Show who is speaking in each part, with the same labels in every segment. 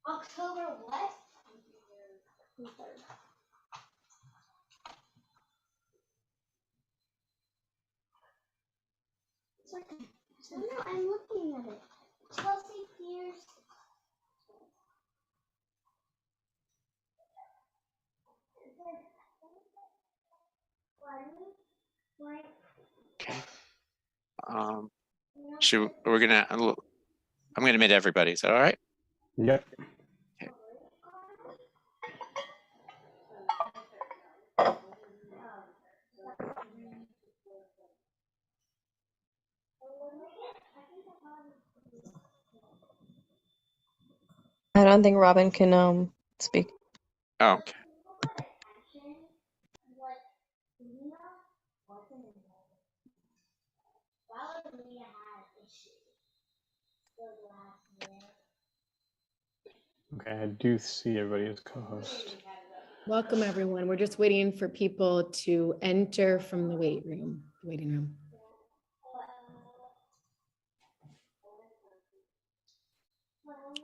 Speaker 1: October what? 3rd. So no, I'm looking at it. Chelsea Pierce.
Speaker 2: Okay. I'm gonna admit everybody. Is that all right?
Speaker 3: Yep.
Speaker 2: Okay.
Speaker 4: I don't think Robin can speak.
Speaker 2: Oh, okay.
Speaker 3: Okay, I do see everybody as co-host.
Speaker 5: Welcome, everyone. We're just waiting for people to enter from the waiting room.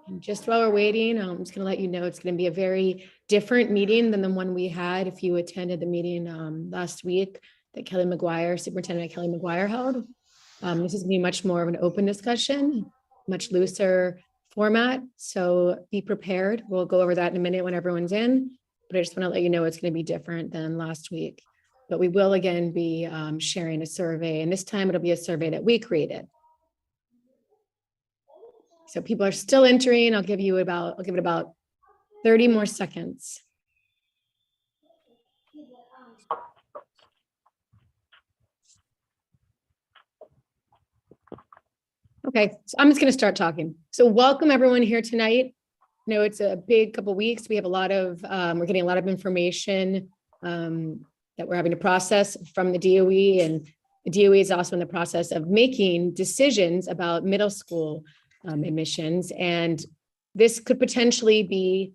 Speaker 5: And just while we're waiting, I'm just going to let you know it's going to be a very different meeting than the one we had if you attended the meeting last week that Superintendent Kelly McGuire held. This is going to be much more of an open discussion, much looser format. So be prepared. We'll go over that in a minute when everyone's in. But I just want to let you know it's going to be different than last week. But we will again be sharing a survey, and this time it'll be a survey that we created. So people are still entering. I'll give it about 30 more seconds. Okay, so I'm just going to start talking. So welcome everyone here tonight. I know it's a big couple of weeks. We have a lot of, we're getting a lot of information that we're having to process from the DOE, and the DOE is also in the process of making decisions about middle school admissions. And this could potentially be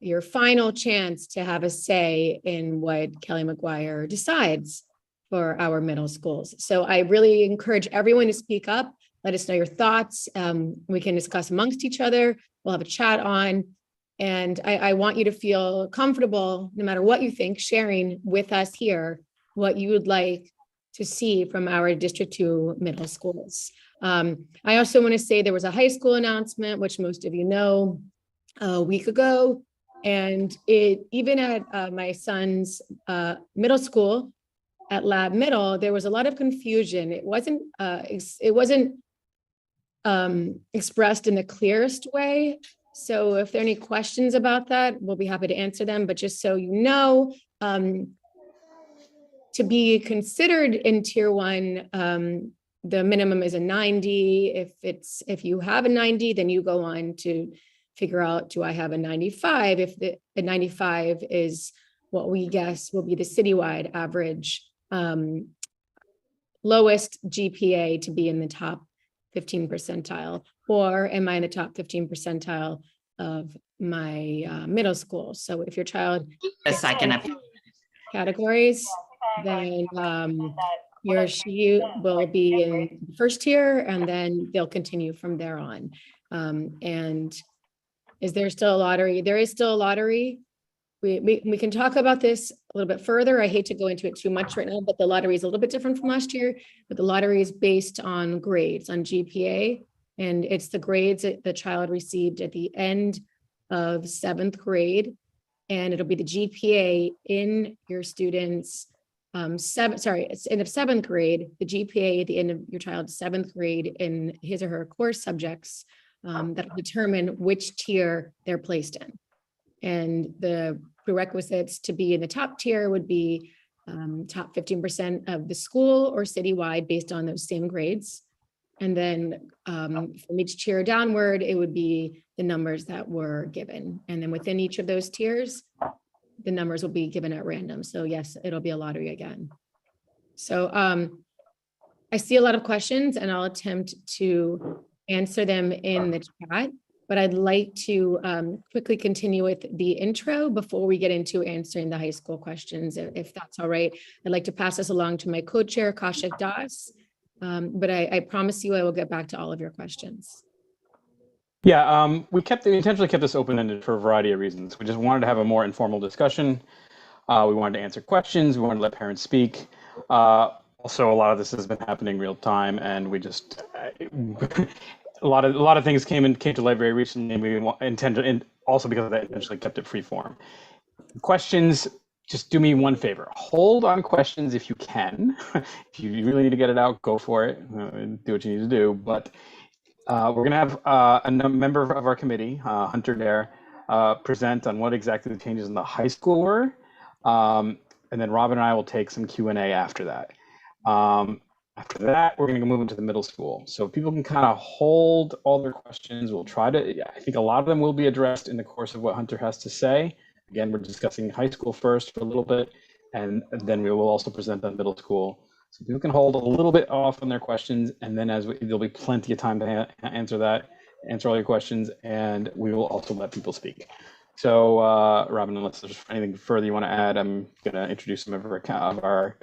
Speaker 5: your final chance to have a say in what Kelly McGuire decides for our middle schools. So I really encourage everyone to speak up. Let us know your thoughts. We can discuss amongst each other. We'll have a chat on. And I want you to feel comfortable, no matter what you think, sharing with us here what you would like to see from our District 2 middle schools. I also want to say there was a high school announcement, which most of you know, a week ago. And even at my son's middle school, at Lab Middle, there was a lot of confusion. It wasn't expressed in the clearest way. So if there are any questions about that, we'll be happy to answer them. But just so you know, to be considered in Tier 1, the minimum is a 90. If you have a 90, then you go on to figure out, do I have a 95? If the 95 is what we guess will be the citywide average lowest GPA to be in the top 15 percentile, or am I in the top 15 percentile of my middle school? So if your child categories, then he or she will be in the first tier, and then they'll continue from there on. And is there still a lottery? There is still a lottery. We can talk about this a little bit further. I hate to go into it too much right now, but the lottery is a little bit different from last year. But the lottery is based on grades, on GPA, and it's the grades that the child received at the end of 7th grade, and it'll be the GPA in your student's end of 7th grade, the GPA at the end of your child's 7th grade in his or her core subjects that will determine which tier they're placed in. And the prerequisites to be in the top tier would be top 15% of the school or citywide based on those same grades. And then from each tier downward, it would be the numbers that were given. And then within each of those tiers, the numbers will be given at random. So yes, it'll be a lottery again. So I see a lot of questions, and I'll attempt to answer them in the chat. But I'd like to quickly continue with the intro before we get into answering the high school questions, if that's all right. I'd like to pass this along to my co-chair, Kaushik Das, But I promise you I will get back to all of your questions.
Speaker 3: Yeah, we intentionally kept this open-ended for a variety of reasons. We just wanted to have a more informal discussion. We wanted to answer questions. We wanted to let parents speak. Also, a lot of this has been happening real time, and we just a lot of things came to light very recently, and we intended, and also because of that, intentionally kept it free form. Questions. Just do me one favor. Hold on questions if you can. If you really need to get it out, go for it. Do what you need to do. But we're going to have a member of our committee, Hunter Dare, present on what exactly the changes in the high school were. And then Robin and I will take some Q&A after that. After that, we're going to move into the middle school. So people can kind of hold all their questions. We'll try to, I think a lot of them will be addressed in the course of what Hunter has to say. Again, we're discussing high school first for a little bit, and then we will also present on middle school. So people can hold a little bit off on their questions, and then there'll be plenty of time to answer all your questions, and we will also let people speak. So, Robin, unless there's anything further you want to add, I'm going to introduce some of our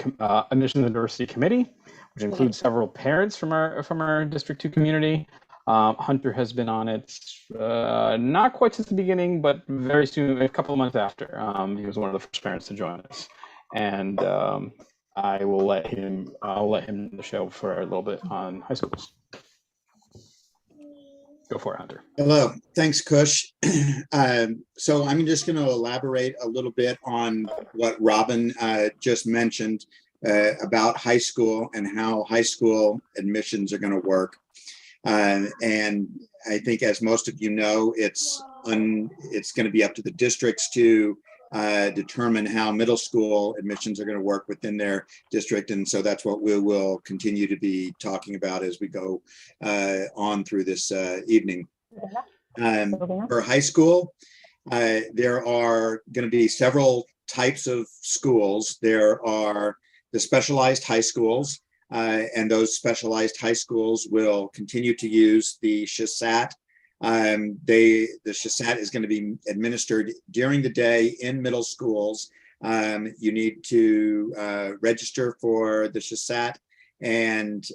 Speaker 3: Admissions and Diversity Committee, which includes several parents from our District 2 community. Hunter has been on it not quite since the beginning, but very soon, a couple of months after. He was one of the first parents to join us, and I'll let him the show for a little bit on high schools. Go for it, Hunter.
Speaker 6: Hello, thanks, Kush. So I'm just going to elaborate a little bit on what Robin just mentioned about high school and how high school admissions are going to work. And I think, as most of you know, it's going to be up to the districts to determine how middle school admissions are going to work within their district. And so that's what we will continue to be talking about as we go on through this evening. For high school, there are going to be several types of schools. There are the specialized high schools, and those specialized high schools will continue to use the CHSAT. The CHSAT is going to be administered during the day in middle schools. You need to register for the CHSAT, and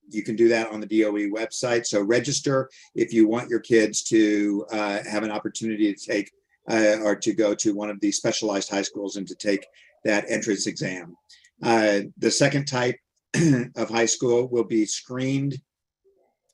Speaker 6: you can do that on the DOE website. So register if you want your kids to have an opportunity to take or to go to one of these specialized high schools and to take that entrance exam. The second type of high school will be screened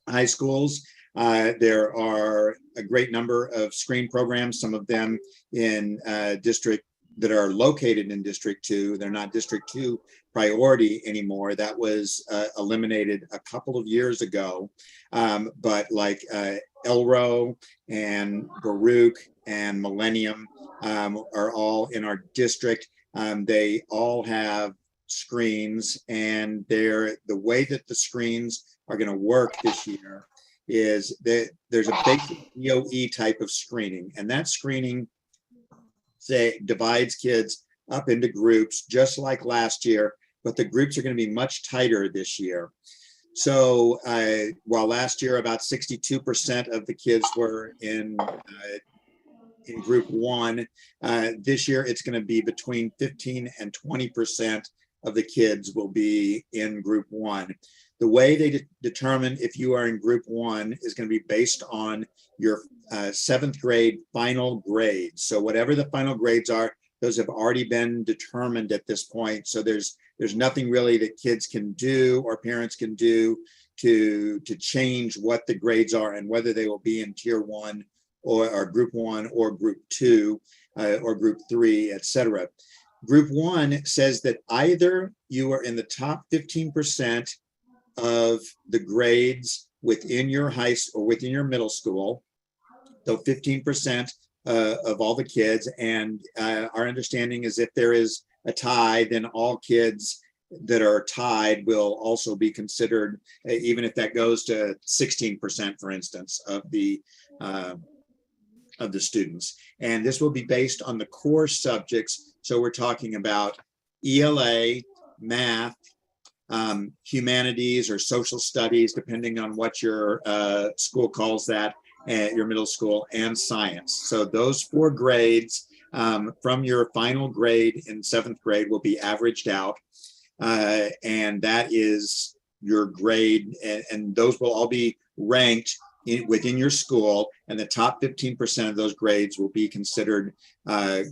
Speaker 6: high schools. There are a great number of screen programs, some of them in district that are located in District 2. They're not District 2 priority anymore. That was eliminated a couple of years ago. But like Elro and Baruch and Millennium are all in our district. They all have screens, and the way that the screens are going to work this year is that there's a basic DOE type of screening, and that screening divides kids up into groups just like last year, but the groups are going to be much tighter this year. So while last year about 62% of the kids were in group 1, this year it's going to be between 15 and 20% of the kids will be in group 1. The way they determine if you are in group 1 is going to be based on your 7th grade final grades. So whatever the final grades are, those have already been determined at this point. So there's nothing really that kids can do or parents can do to change what the grades are and whether they will be in tier 1 or group 1 or group 2 or group 3, etc. Group 1 says that either you are in the top 15% of the grades within your high or within your middle school, so 15% of all the kids, and our understanding is if there is a tie, then all kids that are tied will also be considered, even if that goes to 16%, for instance, of the students. And this will be based on the core subjects. So we're talking about ELA, math, humanities or social studies, depending on what your school calls that, your middle school, and science. So those 4 grades from your final grade in 7th grade will be averaged out. And that is your grade, and those will all be ranked within your school, and the top 15% of those grades will be considered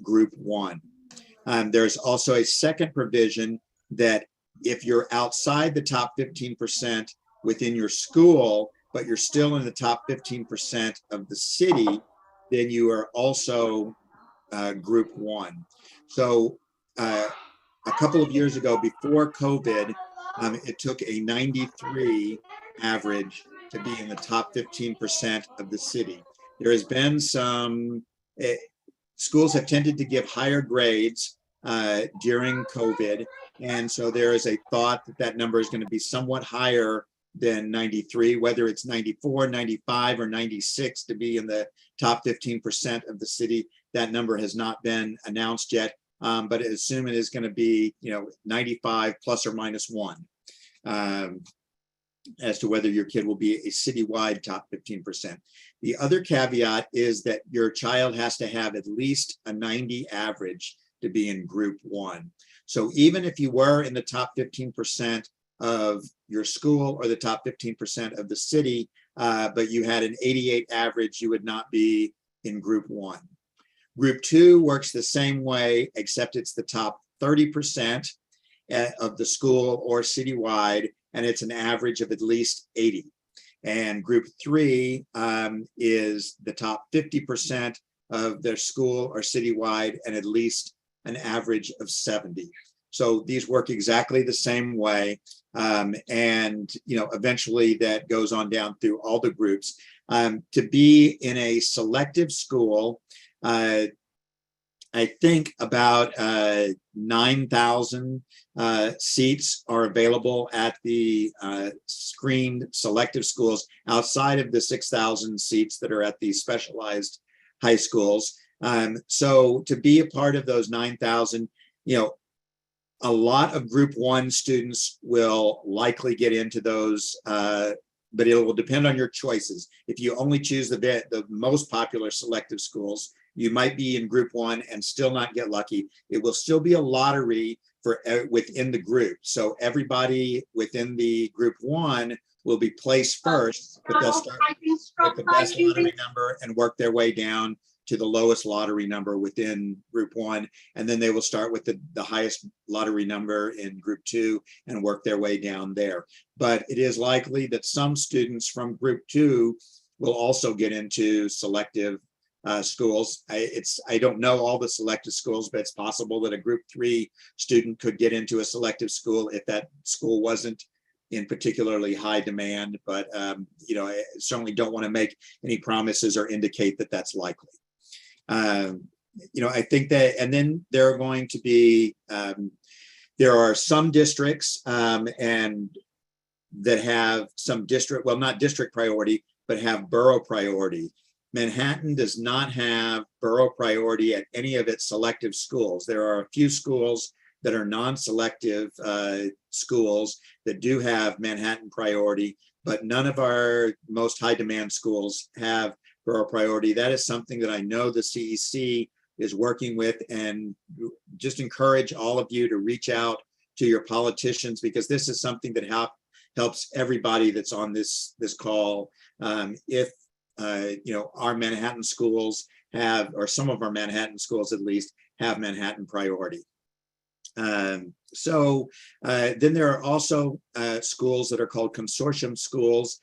Speaker 6: group 1. There's also a second provision that if you're outside the top 15% within your school, but you're still in the top 15% of the city, then you are also group 1. So a couple of years ago, before COVID, it took a 93 average to be in the top 15% of the city. There has been some, schools have tended to give higher grades during COVID. And so there is a thought that that number is going to be somewhat higher than 93, whether it's 94, 95, or 96 to be in the top 15% of the city. That number has not been announced yet, but I assume it is going to be, 95 plus or minus 1 as to whether your kid will be a citywide top 15%. The other caveat is that your child has to have at least a 90 average to be in group 1. So even if you were in the top 15% of your school or the top 15% of the city, but you had an 88 average, you would not be in group 1. Group 2 works the same way, except it's the top 30% of the school or citywide, and it's an average of at least 80. And group 3 is the top 50% of their school or citywide, and at least an average of 70. So these work exactly the same way. And, eventually that goes on down through all the groups. To be in a selective school, I think about 9,000 seats are available at the screened selective schools outside of the 6,000 seats that are at the specialized high schools. So to be a part of those 9,000, a lot of group 1 students will likely get into those, but it will depend on your choices. If you only choose the most popular selective schools, you might be in group 1 and still not get lucky. It will still be a lottery for within the group. So everybody within the group 1 will be placed first, but they'll start with the best lottery number and work their way down to the lowest lottery number within group 1. And then they will start with the highest lottery number in group 2 and work their way down there. But it is likely that some students from group 2 will also get into selective schools. I don't know all the selective schools, but it's possible that a group 3 student could get into a selective school if that school wasn't in particularly high demand. But I certainly don't want to make any promises or indicate that that's likely. I think that, and then there are going to be, there are some districts and that have some not district priority, but have borough priority. Manhattan does not have borough priority at any of its selective schools. There are a few schools that are non-selective schools that do have Manhattan priority, but none of our most high demand schools have borough priority. That is something that I know the CEC is working with, and just encourage all of you to reach out to your politicians, because this is something that helps everybody that's on this call. If our Manhattan schools have, or some of our Manhattan schools at least, have Manhattan priority. So then there are also schools that are called consortium schools.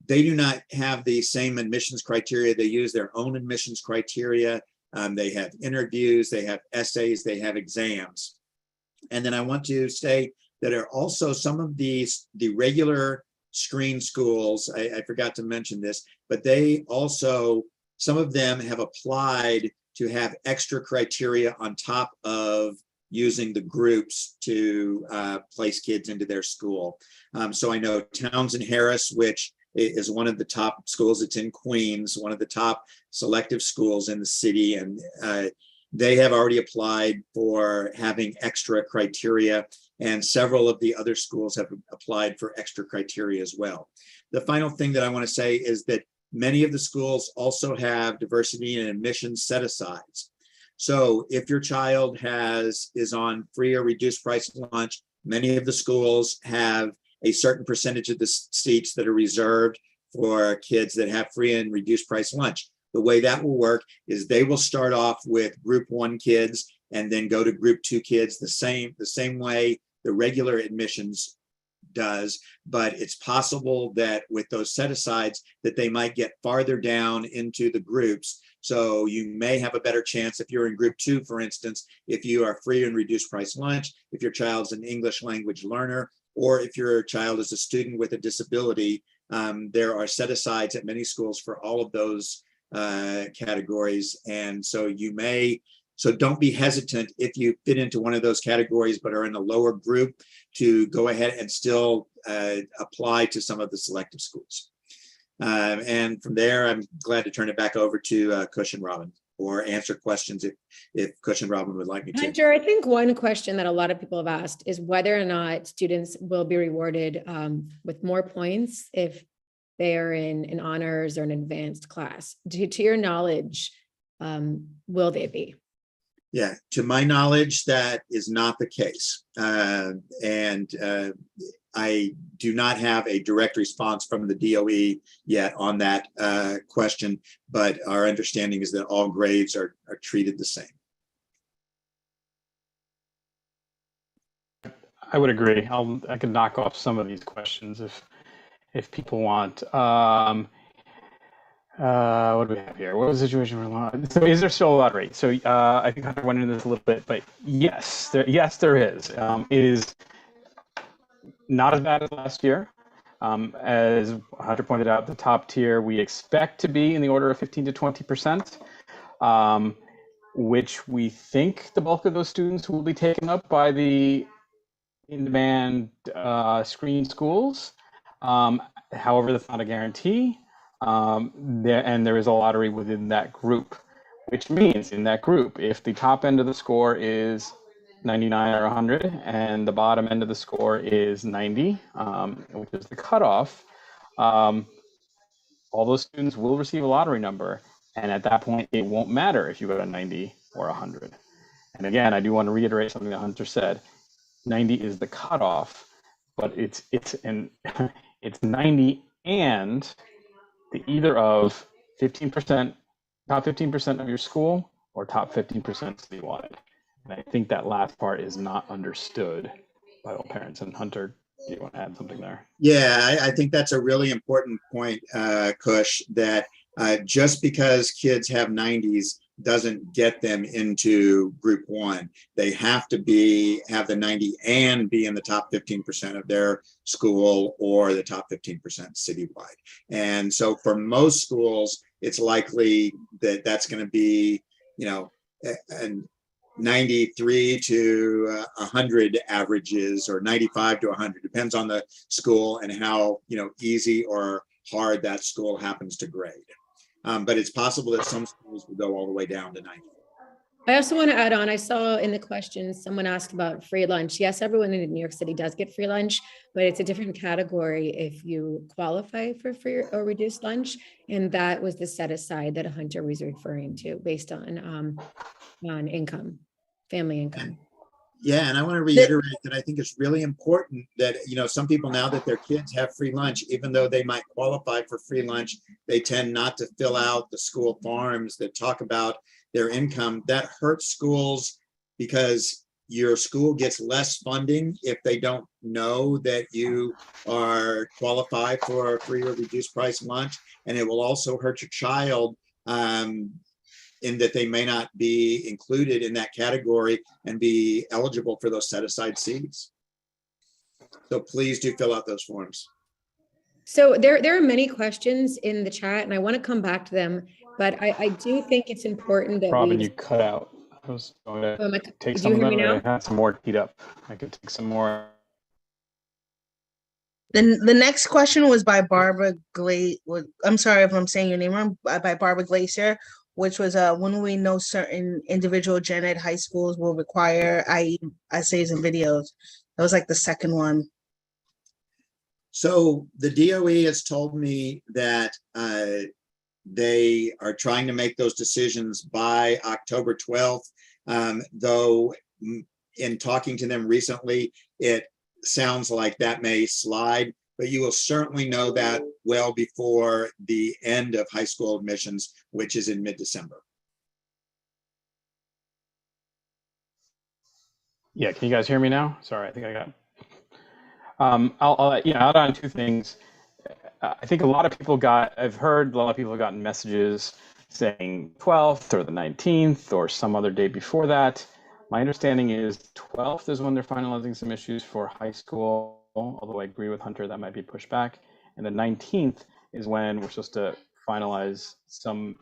Speaker 6: They do not have the same admissions criteria. They use their own admissions criteria. They have interviews, they have essays, they have exams. And then I want to say that are also some of the regular screen schools, I forgot to mention this, but they also, some of them have applied to have extra criteria on top of using the groups to place kids into their school. So I know Townsend Harris, which is one of the top schools. It's in Queens, one of the top selective schools in the city. And they have already applied for having extra criteria, and several of the other schools have applied for extra criteria as well. The final thing that I want to say is that many of the schools also have diversity and admission set-asides. So if your child is on free or reduced price lunch, many of the schools have a certain percentage of the seats that are reserved for kids that have free and reduced price lunch. The way that will work is they will start off with group 1 kids and then go to group 2 kids the same way the regular admissions does, but it's possible that with those set-asides that they might get farther down into the groups. So you may have a better chance if you're in group 2, for instance, if you are free and reduced price lunch, if your child's an English language learner, or if your child is a student with a disability. There are set-asides at many schools for all of those categories. And so so don't be hesitant if you fit into one of those categories but are in a lower group to go ahead and still apply to some of the selective schools. And from there, I'm glad to turn it back over to Cush and Robin, or answer questions if Cush and Robin would like me to.
Speaker 5: Hunter, I think one question that a lot of people have asked is whether or not students will be rewarded with more points if they are in an honors or an advanced class. To your knowledge, will they be?
Speaker 6: Yeah, to my knowledge, that is not the case. I do not have a direct response from the DOE yet on that question, but our understanding is that all grades are treated the same.
Speaker 3: I would agree. I could knock off some of these questions if people want. What do we have here? What was the situation for long? So is there still a lottery? So I think Hunter went into this a little bit, but yes, there is. It is not as bad as last year. As Hunter pointed out, the top tier we expect to be in the order of 15 to 20%, which we think the bulk of those students will be taken up by the in-demand screen schools. However, that's not a guarantee. There is a lottery within that group, which means in that group, if the top end of the score is 99 or 100 and the bottom end of the score is 90, which is the cutoff, all those students will receive a lottery number. And at that point, it won't matter if you go to 90 or 100. And again, I do want to reiterate something that Hunter said. 90 is the cutoff, but it's 90 and the either of 15%, top 15% of your school or top 15% citywide. And I think that last part is not understood by all parents. And Hunter, do you want to add something there?
Speaker 6: Yeah, I think that's a really important point, Cush, that just because kids have 90s doesn't get them into group 1. They have to have the 90 and be in the top 15% of their school or the top 15% citywide. And so for most schools, it's likely that that's going to be, and 93 to 100 averages, or 95 to 100, depends on the school and how easy or hard that school happens to grade. But it's possible that some schools will go all the way down to 90.
Speaker 5: I also want to add on, I saw in the questions, someone asked about free lunch. Yes, everyone in New York City does get free lunch, but it's a different category if you qualify for free or reduced lunch. And that was the set aside that Hunter was referring to based on income, family income.
Speaker 6: Yeah, and I want to reiterate that I think it's really important that, some people, now that their kids have free lunch, even though they might qualify for free lunch, they tend not to fill out the school forms that talk about their income. That hurts schools because your school gets less funding if they don't know that you are qualified for a free or reduced price lunch. And it will also hurt your child in that they may not be included in that category and be eligible for those set aside seats. So please do fill out those forms.
Speaker 5: So there are many questions in the chat and I want to come back to them, but I do think it's important that
Speaker 3: Robin, you cut out. I was going to take some of them. I had some more teed up. I could take some more.
Speaker 7: Then the next question was by Barbara I'm sorry if I'm saying your name wrong, by Barbara Glacier, which was when will we know certain individual gen ed high schools will require IE essays and videos? That was like the second one.
Speaker 6: So the DOE has told me that they are trying to make those decisions by October 12th, though in talking to them recently, sounds like that may slide, but you will certainly know that well before the end of high school admissions, which is in mid-December.
Speaker 3: Yeah, can you guys hear me now? Sorry, I think I got. I'll add on two things. I think a lot of people I've heard a lot of people have gotten messages saying 12th or the 19th or some other day before that. My understanding is 12th is when they're finalizing some issues for high school, although I agree with Hunter that might be pushed back. And the 19th is when we're supposed to finalize some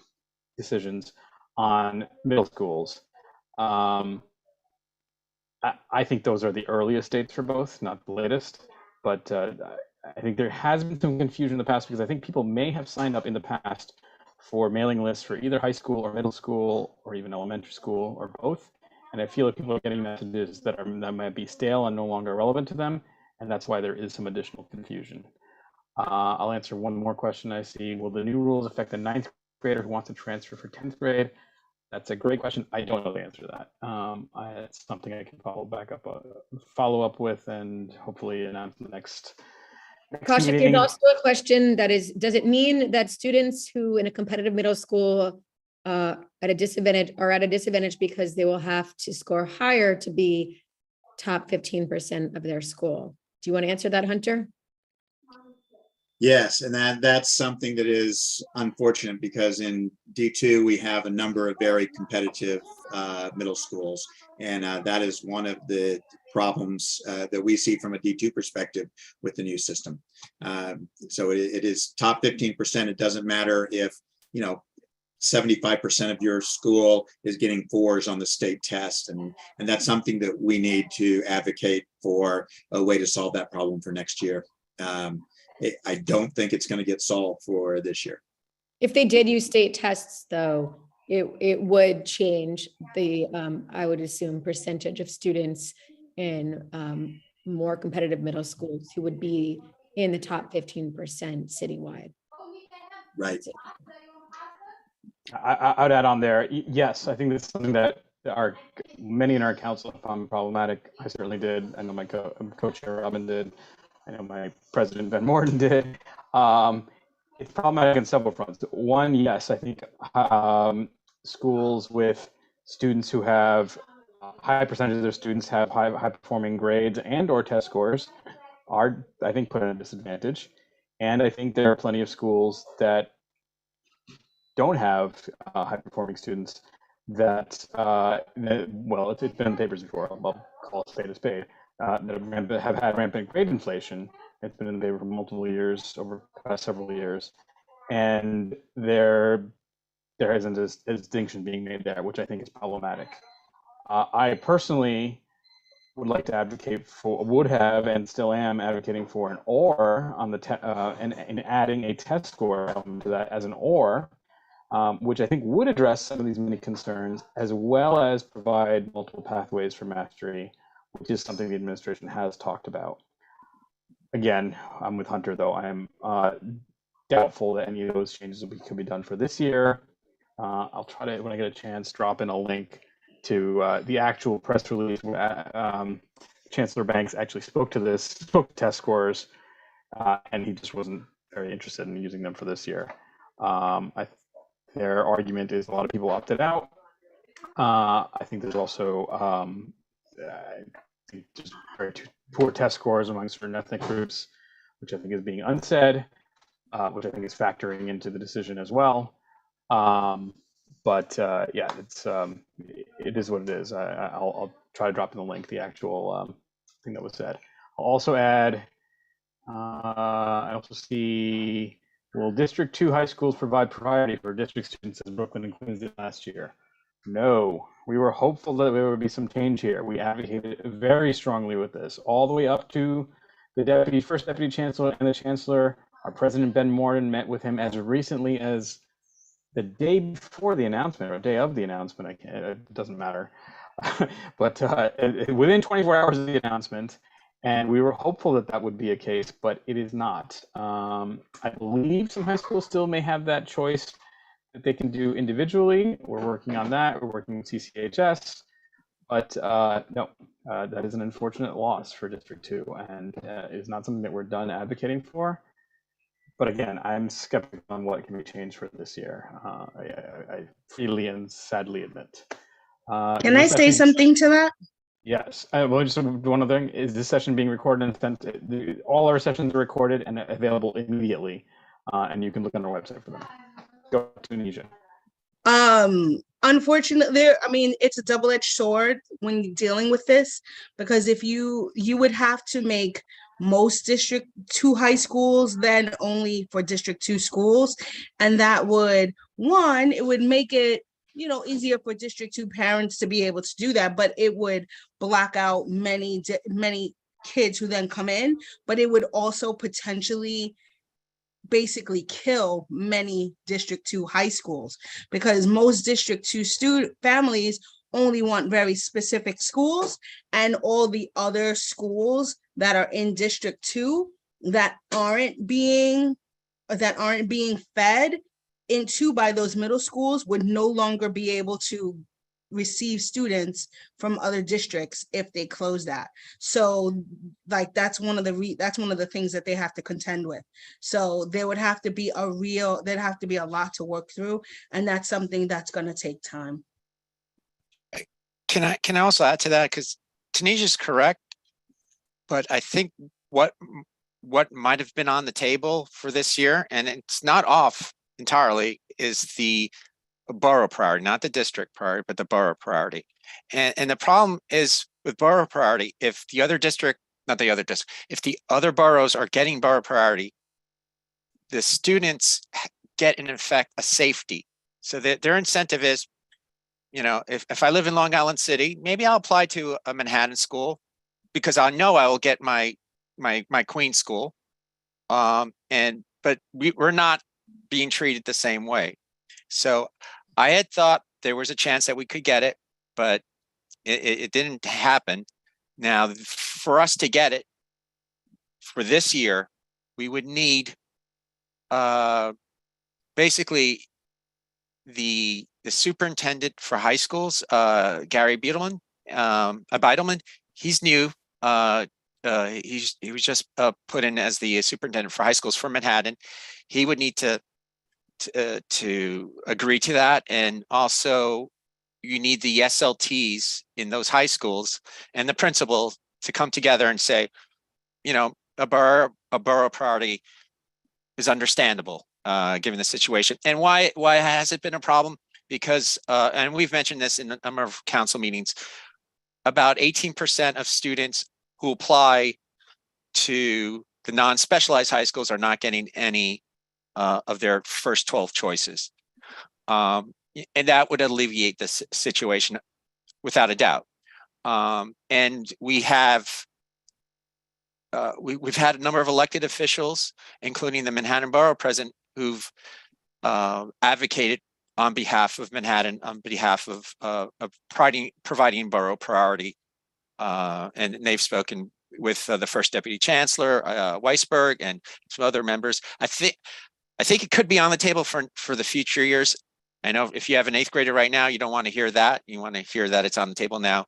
Speaker 3: decisions on middle schools. I think those are the earliest dates for both, not the latest. But I think there has been some confusion in the past because I think people may have signed up in the past for mailing lists for either high school or middle school or even elementary school or both. And I feel like people are getting messages that might be stale and no longer relevant to them. And that's why there is some additional confusion. I'll answer one more question I see. Will the new rules affect the 9th grader who wants to transfer for 10th grade? That's a great question. I don't know the answer to that. It's something I can follow up with and hopefully announce in the next
Speaker 5: Kaushik,
Speaker 3: meeting.
Speaker 5: there's also a question that is, does it mean that students who in a competitive middle school at a disadvantage because they will have to score higher to be top 15% of their school? Do you want to answer that, Hunter?
Speaker 6: Yes, and that's something that is unfortunate because in D2 we have a number of very competitive middle schools, and that is one of the problems that we see from a D2 perspective with the new system. So it is top 15%. It doesn't matter if 75% of your school is getting 4s on the state test, and that's something that we need to advocate for a way to solve that problem for next year. I don't think it's going to get solved for this year.
Speaker 5: If they did use state tests, though, it would change the, I would assume, percentage of students in more competitive middle schools who would be in the top 15% citywide.
Speaker 6: Right.
Speaker 3: I would add on there, yes, I think this is something that many in our council found problematic. I certainly did. I know my co-chair Robin did. I know my president Ben Morton did. It's problematic on several fronts. One, yes, I think schools with students who have high percentage of their students have high performing grades and or test scores are, I think, put at a disadvantage. And I think there are plenty of schools that don't have high performing students that, well, it's been in papers before, I'll call a spade, that have had rampant grade inflation. It's been in the paper for multiple years, over the past several years. And there isn't a distinction being made there, which I think is problematic. I personally would have and still am advocating for an or on the and adding a test score element to that as an or, which I think would address some of these many concerns, as well as provide multiple pathways for mastery, which is something the administration has talked about. Again, I'm with Hunter, though. I am doubtful that any of those changes could be done for this year. I'll try to, when I get a chance, drop in a link to the actual press release where Chancellor Banks actually spoke to test scores, and he just wasn't very interested in using them for this year. Their argument is a lot of people opted out. I think there's also just very poor test scores among certain ethnic groups, which I think is being unsaid, which I think is factoring into the decision as well. But yeah, it is what it is. I'll try to drop in the link, the actual thing that was said. I'll also add, I also see, will District 2 high schools provide priority for district students as Brooklyn and Queens did last year? No, we were hopeful that there would be some change here. We advocated very strongly with this, all the way up to the first deputy chancellor and the chancellor. Our president, Ben Morton, met with him as recently as the day before the announcement or day of the announcement. It doesn't matter. But within 24 hours of the announcement, and we were hopeful that that would be a case, but it is not. I believe some high schools still may have that choice that they can do individually. We're working on that. We're working with CCHS. But no, that is an unfortunate loss for District 2 and is not something that we're done advocating for. But again, I'm skeptical on what can be changed for this year. I freely and sadly admit.
Speaker 7: Can I say something to that?
Speaker 3: Yes. Well, just one other thing is this session being recorded and sent. All our sessions are recorded and available immediately, and you can look on our website for them. Go to Tunisia.
Speaker 7: Unfortunately, I mean, it's a double-edged sword when you're dealing with this, because if you would have to make most District 2 high schools then only for District 2 schools, and that would, one, it would make it, you know, easier for District 2 parents to be able to do that, but it would block out many kids who then come in, but it would also potentially basically kill many District 2 high schools, because most District 2 student families only want very specific schools, and all the other schools that are in District 2 that aren't being fed into by those middle schools would no longer be able to receive students from other districts if they close that. So like that's one of the things that they have to contend with. So there would have to be there'd have to be a lot to work through, and that's something that's going to take time.
Speaker 2: Can I also add to that, because Tunisia's correct, but I think what might have been on the table for this year, and it's not off entirely, is the borough priority, not the district priority, but the borough priority. And the problem is with borough priority, if the other district, not the other district, if the other boroughs are getting borough priority, the students get in effect a safety. So that their incentive is, you know, if I live in Long Island City, maybe I'll apply to a Manhattan school because I know I will get my Queens school. But we're not being treated the same way. So I had thought there was a chance that we could get it, but it didn't happen. Now, for us to get it for this year, we would need basically the superintendent for high schools, Gary Beidelman. He's new. He was just put in as the superintendent for high schools for Manhattan. He would need to agree to that, and also you need the SLTs in those high schools and the principal to come together and say, you know, a borough priority is understandable given the situation. And why has it been a problem? Because and we've mentioned this in a number of council meetings, about 18% of students who apply to the non-specialized high schools are not getting any of their first 12 choices. And that would alleviate this situation without a doubt. And we have, we've had a number of elected officials, including the Manhattan Borough President, who've advocated on behalf of Manhattan, on behalf of providing borough priority. And they've spoken with the first Deputy Chancellor, Weisberg, and some other members. I think it could be on the table for the future years. I know if you have an 8th grader right now, you don't want to hear that. You want to hear that it's on the table now.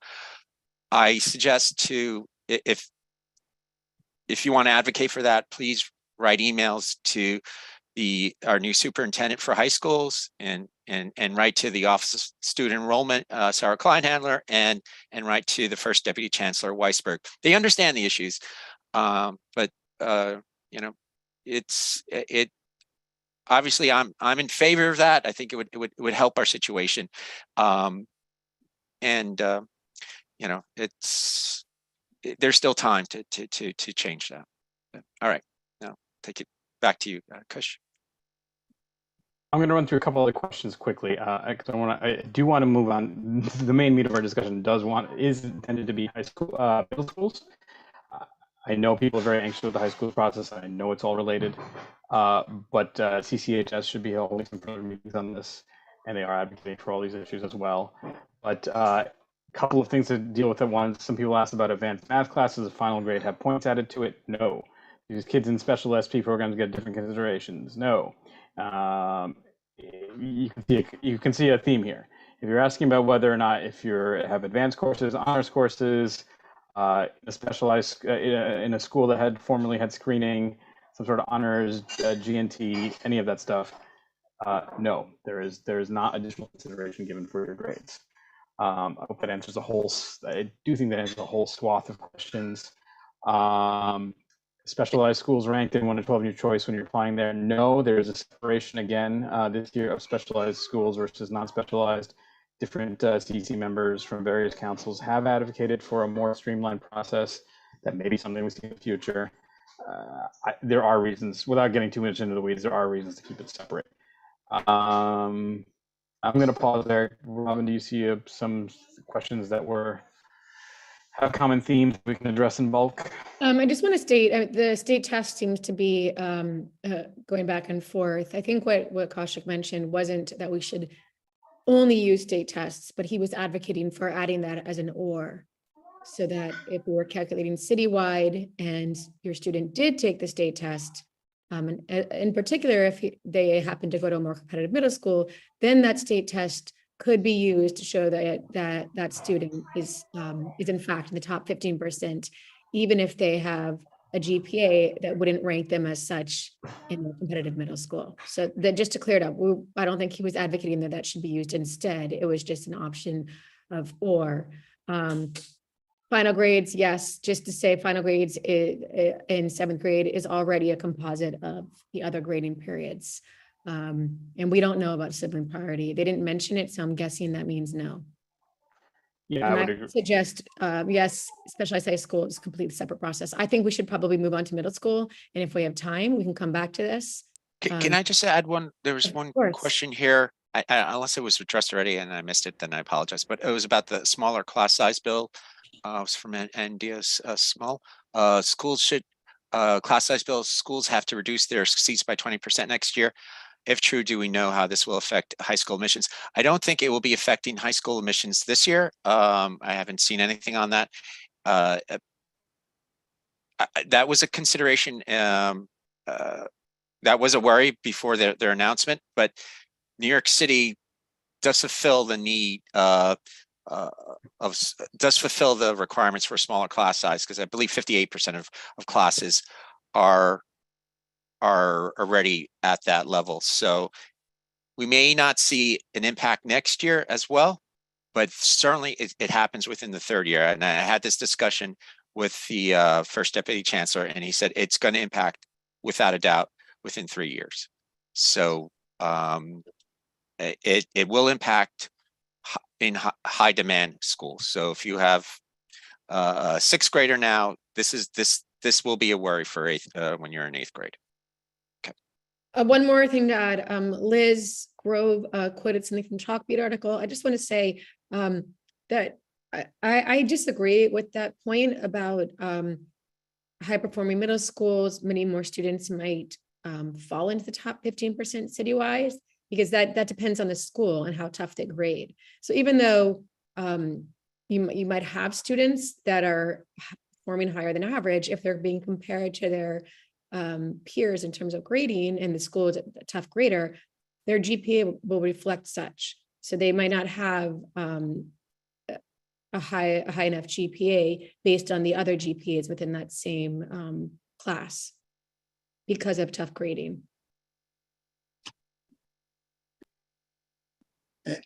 Speaker 2: I suggest if you want to advocate for that, please write emails to our new superintendent for high schools and write to the Office of Student Enrollment, Sarah Kleinhandler, and write to the first Deputy Chancellor, Weisberg. They understand the issues, but you know, it obviously I'm in favor of that. I think it would help our situation, and you know, there's still time to change that. All right, now take it back to you, Kush.
Speaker 3: I'm going to run through a couple other questions quickly. I do want to move on. The main meat of our discussion is intended to be high school, middle schools. I know people are very anxious with the high school process. I know it's all related, but CCHS should be holding some further meetings on this, and they are advocating for all these issues as well. But a couple of things to deal with at once. Some people asked about advanced math classes. The final grade have points added to it. No. These kids in special SP programs get different considerations. No. You can see a theme here. If you're asking about whether or not if you have advanced courses, honors courses, a specialized in a school that had formerly had screening, some sort of honors, GNT, any of that stuff, no, there is not additional consideration given for your grades. I hope that answers I do think that answers a whole swath of questions. Specialized schools ranked in 1 to 12 in your choice when you're applying there. No, there's a separation again this year of specialized schools versus non-specialized. Different CEC members from various councils have advocated for a more streamlined process. That may be something we see in the future. There are reasons, without getting too much into the weeds, there are reasons to keep it separate. I'm going to pause there. Robin, do you see some questions that have common themes we can address in bulk?
Speaker 5: I just want to state the state test seems to be going back and forth. I think what Kaushik mentioned wasn't that we should only use state tests, but he was advocating for adding that as an or, so that if we were calculating citywide and your student did take the state test, and in particular, if they happen to go to a more competitive middle school, then that state test could be used to show that student is in fact in the top 15%, even if they have a GPA that wouldn't rank them as such in a competitive middle school. So that, just to clear it up, I don't think he was advocating that should be used instead. It was just an option of or. Final grades, yes, just to say final grades in 7th grade is already a composite of the other grading periods. And we don't know about sibling priority. They didn't mention it, so I'm guessing that means no.
Speaker 3: Yeah,
Speaker 5: And
Speaker 3: I would
Speaker 5: I
Speaker 3: agree.
Speaker 5: suggest, yes, specialized high school is a completely separate process. I think we should probably move on to middle school. And if we have time, we can come back to this.
Speaker 2: Can I just add one? There was
Speaker 5: Of
Speaker 2: one
Speaker 5: course.
Speaker 2: question here. Unless it was addressed already and I missed it, then I apologize. But it was about the smaller class size bill. It was from NDS Small. Schools should class size bills. Schools have to reduce their seats by 20% next year. If true, do we know how this will affect high school admissions? I don't think it will be affecting high school admissions this year. I haven't seen anything on that. That was a consideration. That was a worry before their announcement, but New York City does fulfill the need does fulfill the requirements for a smaller class size, because I believe 58% of classes are already at that level. So we may not see an impact next year as well, but certainly it happens within the 3rd year. And I had this discussion with the first deputy chancellor, and he said it's going to impact without a doubt within 3 years. So it will impact in high demand schools. So if you have a 6th grader now, this will be a worry for when you're in 8th grade.
Speaker 5: One more thing to add, Liz Grove quoted something from Chalkbeat article. I just want to say that I disagree with that point about high performing middle schools. Many more students might fall into the top 15% citywide, because that depends on the school and how tough they grade. So even though you might have students that are performing higher than average, if they're being compared to their peers in terms of grading, and the school is a tough grader, their GPA will reflect such. So they might not have a high enough GPA based on the other GPAs within that same class because of tough grading.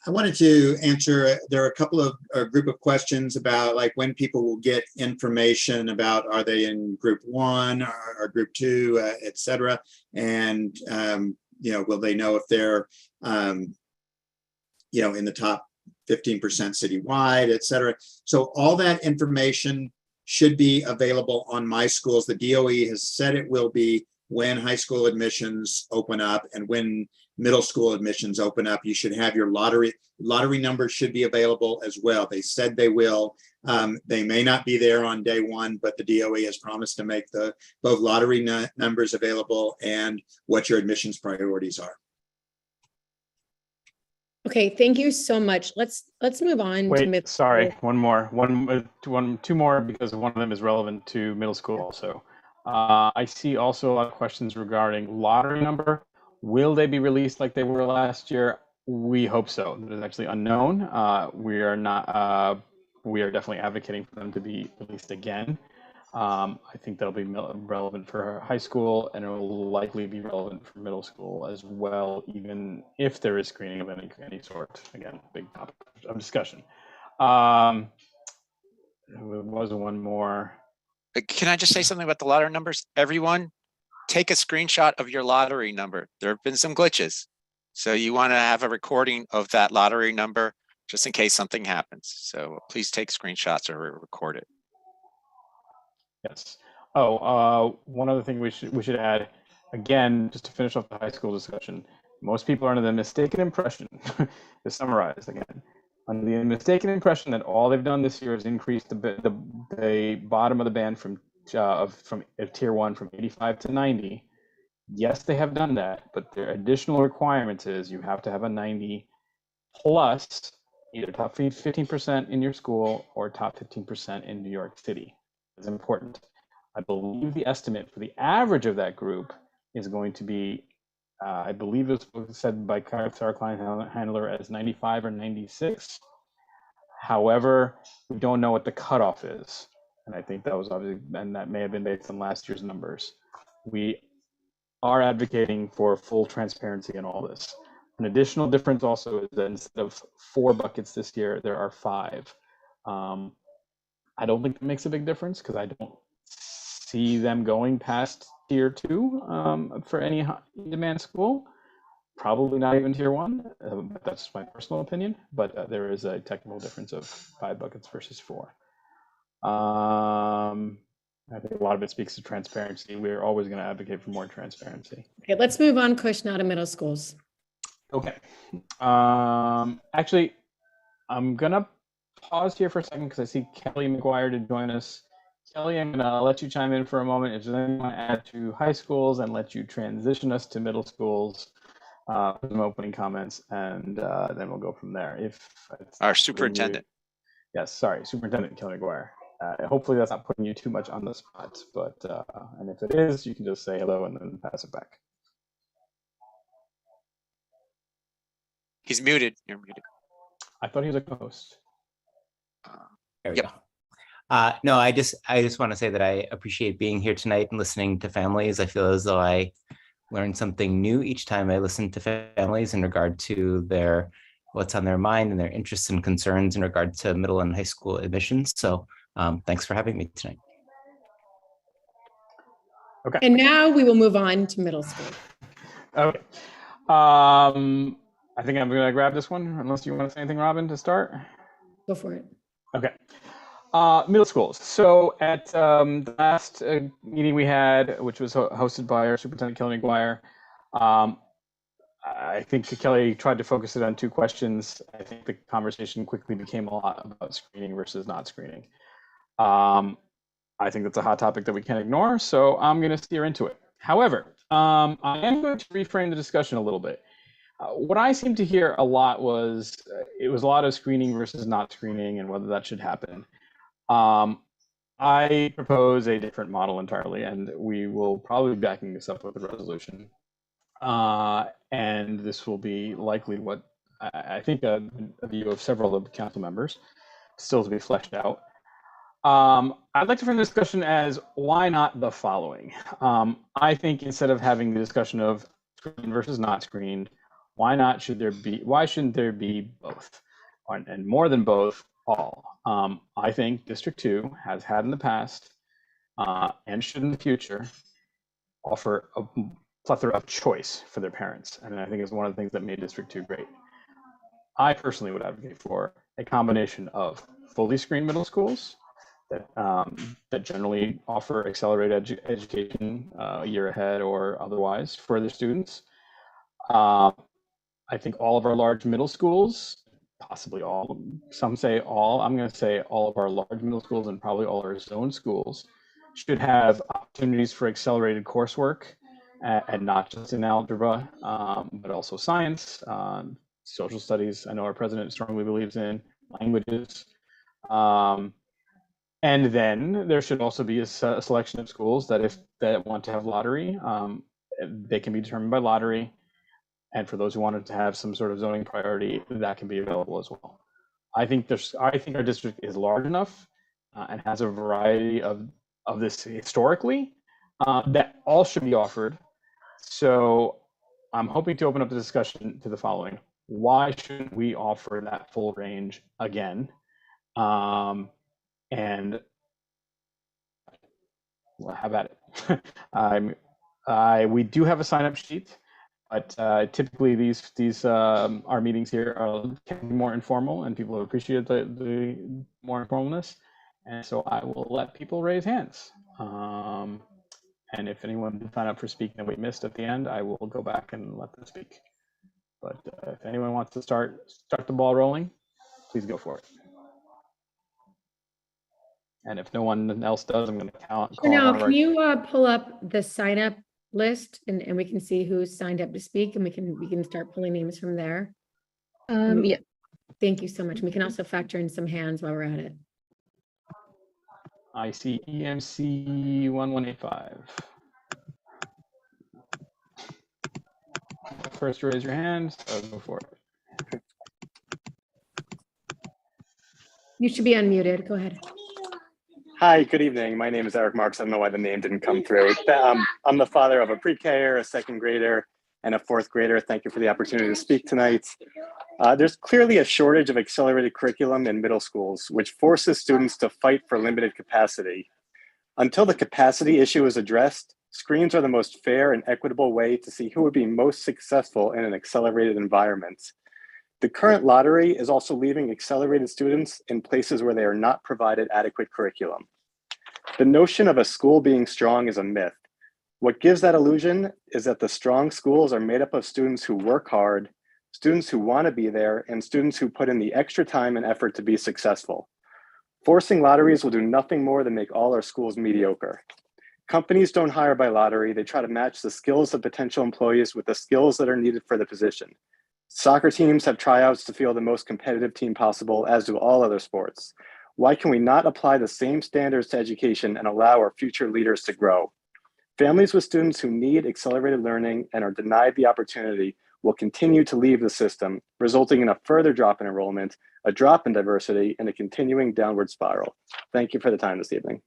Speaker 6: I wanted to answer, there are a couple of a group of questions about like when people will get information about, are they in group 1 or group 2, et cetera. And, will they know if they're, in the top 15% citywide, et cetera. So all that information should be available on My Schools. The DOE has said it will be when high school admissions open up, and when middle school admissions open up. You should have your lottery numbers should be available as well. They said they will. They may not be there on day 1, but the DOE has promised to make both lottery numbers available and what your admissions priorities are.
Speaker 5: Okay, thank you so much. Let's move on.
Speaker 3: Wait, sorry, two more, because one of them is relevant to middle school also. I see also a lot of questions regarding lottery number. Will they be released like they were last year? We hope so. It is actually unknown. We are not. We are definitely advocating for them to be released again. I think that'll be relevant for high school, and it will likely be relevant for middle school as well, even if there is screening of any sort. Again, big topic of discussion. There was one more.
Speaker 2: Can I just say something about the lottery numbers? Everyone, take a screenshot of your lottery number. There have been some glitches. So you want to have a recording of that lottery number just in case something happens. So please take screenshots or record it.
Speaker 3: Yes. Oh, one other thing we should add, again, just to finish off the high school discussion. Most people are under the mistaken impression, to summarize again, under the mistaken impression that all they've done this year is increase the bottom of the band from tier 1 from 85 to 90. Yes, they have done that, but their additional requirement is you have to have a 90 plus either top 15% in your school or top 15% in New York City. It's important. I believe the estimate for the average of that group is going to be, I believe it was said by our client handler as 95 or 96. However, we don't know what the cutoff is. And I think that was obviously, and that may have been based on last year's numbers. We are advocating for full transparency in all this. An additional difference also is that instead of 4 buckets this year, there are 5. I don't think that makes a big difference because I don't see them going past tier 2 for any high demand school. Probably not even tier 1. That's my personal opinion, but there is a technical difference of 5 buckets versus 4. I think a lot of it speaks to transparency. We're always going to advocate for more transparency.
Speaker 5: Okay, let's move on, Kush, now to middle schools.
Speaker 3: Okay. Actually, I'm going to pause here for a second because I see Kelly McGuire to join us. Kelly, I'm going to let you chime in for a moment. If there's anything you want to add to high schools and let you transition us to middle schools, some opening comments, and then we'll go from there. If
Speaker 2: Our superintendent.
Speaker 3: Yes, sorry, Superintendent Kelly McGuire. Hopefully that's not putting you too much on the spot, but and if it is, you can just say hello and then pass it back.
Speaker 2: He's muted. You're muted.
Speaker 3: I thought he was a co-host.
Speaker 8: There we
Speaker 2: Yep.
Speaker 8: go. No, I just want to say that I appreciate being here tonight and listening to families. I feel as though I learn something new each time I listen to families in regard to what's on their mind and their interests and concerns in regard to middle and high school admissions. So thanks for having me tonight.
Speaker 3: Okay.
Speaker 5: And now we will move on to middle school.
Speaker 3: Okay. I think I'm going to grab this one, unless you want to say anything, Robin, to start.
Speaker 5: Go for it.
Speaker 3: Okay. Middle schools. So at the last meeting we had, which was hosted by our Superintendent Kelly McGuire, I think Kelly tried to focus it on 2 questions. I think the conversation quickly became a lot about screening versus not screening. I think that's a hot topic that we can't ignore, so I'm going to steer into it. However, I am going to reframe the discussion a little bit. What I seem to hear a lot was it was a lot of screening versus not screening and whether that should happen. I propose a different model entirely, and we will probably be backing this up with a resolution. And this will be likely what I think a view of several of the council members, still to be fleshed out. I'd like to frame the discussion as why not the following. I think instead of having the discussion of screened versus not screened, why shouldn't there be both? And more than both, all. I think District 2 has had in the past and should in the future offer a plethora of choice for their parents. And I think it's one of the things that made District 2 great. I personally would advocate for a combination of fully screened middle schools that generally offer accelerated education a year ahead or otherwise for their students. I think all of our large middle schools, possibly all, some say all, I'm going to say all of our large middle schools and probably all our zone schools should have opportunities for accelerated coursework and not just in algebra, but also science, social studies. I know our president strongly believes in languages. And then there should also be a selection of schools that if that want to have lottery, they can be determined by lottery. And for those who wanted to have some sort of zoning priority, that can be available as well. I think our district is large enough and has a variety of this historically that all should be offered. So I'm hoping to open up the discussion to the following. Why shouldn't we offer that full range again? And well, how about it? We do have a sign-up sheet, but typically these our meetings here can be more informal, and people appreciate the more informalness. And so I will let people raise hands. And if anyone did sign up for speaking that we missed at the end, I will go back and let them speak. But if anyone wants to start the ball rolling, please go for it. And if no one else does, I'm going to call
Speaker 5: Now,
Speaker 3: on
Speaker 5: can you pull up the sign up list and we can see who's signed up to speak, and we can start pulling names from there.
Speaker 4: Yeah.
Speaker 5: Thank you so much. We can also factor in some hands while we're at it.
Speaker 3: I see EMC 1185. First, raise your hand. So go for it.
Speaker 5: You should be unmuted. Go ahead.
Speaker 9: Hi, good evening. My name is Eric Marks. I don't know why the name didn't come through. I'm the father of a pre-K-er, a second grader, and a fourth grader. Thank you for the opportunity to speak tonight. There's clearly a shortage of accelerated curriculum in middle schools, which forces students to fight for limited capacity. Until the capacity issue is addressed, screens are the most fair and equitable way to see who would be most successful in an accelerated environment. The current lottery is also leaving accelerated students in places where they are not provided adequate curriculum. The notion of a school being strong is a myth. What gives that illusion is that the strong schools are made up of students who work hard, students who want to be there, and students who put in the extra time and effort to be successful. Forcing lotteries will do nothing more than make all our schools mediocre. Companies don't hire by lottery. They try to match the skills of potential employees with the skills that are needed for the position. Soccer teams have tryouts to field the most competitive team possible, as do all other sports. Why can we not apply the same standards to education and allow our future leaders to grow? Families with students who need accelerated learning and are denied the opportunity will continue to leave the system, resulting in a further drop in enrollment, a drop in diversity, and a continuing downward spiral. Thank you for the time this evening.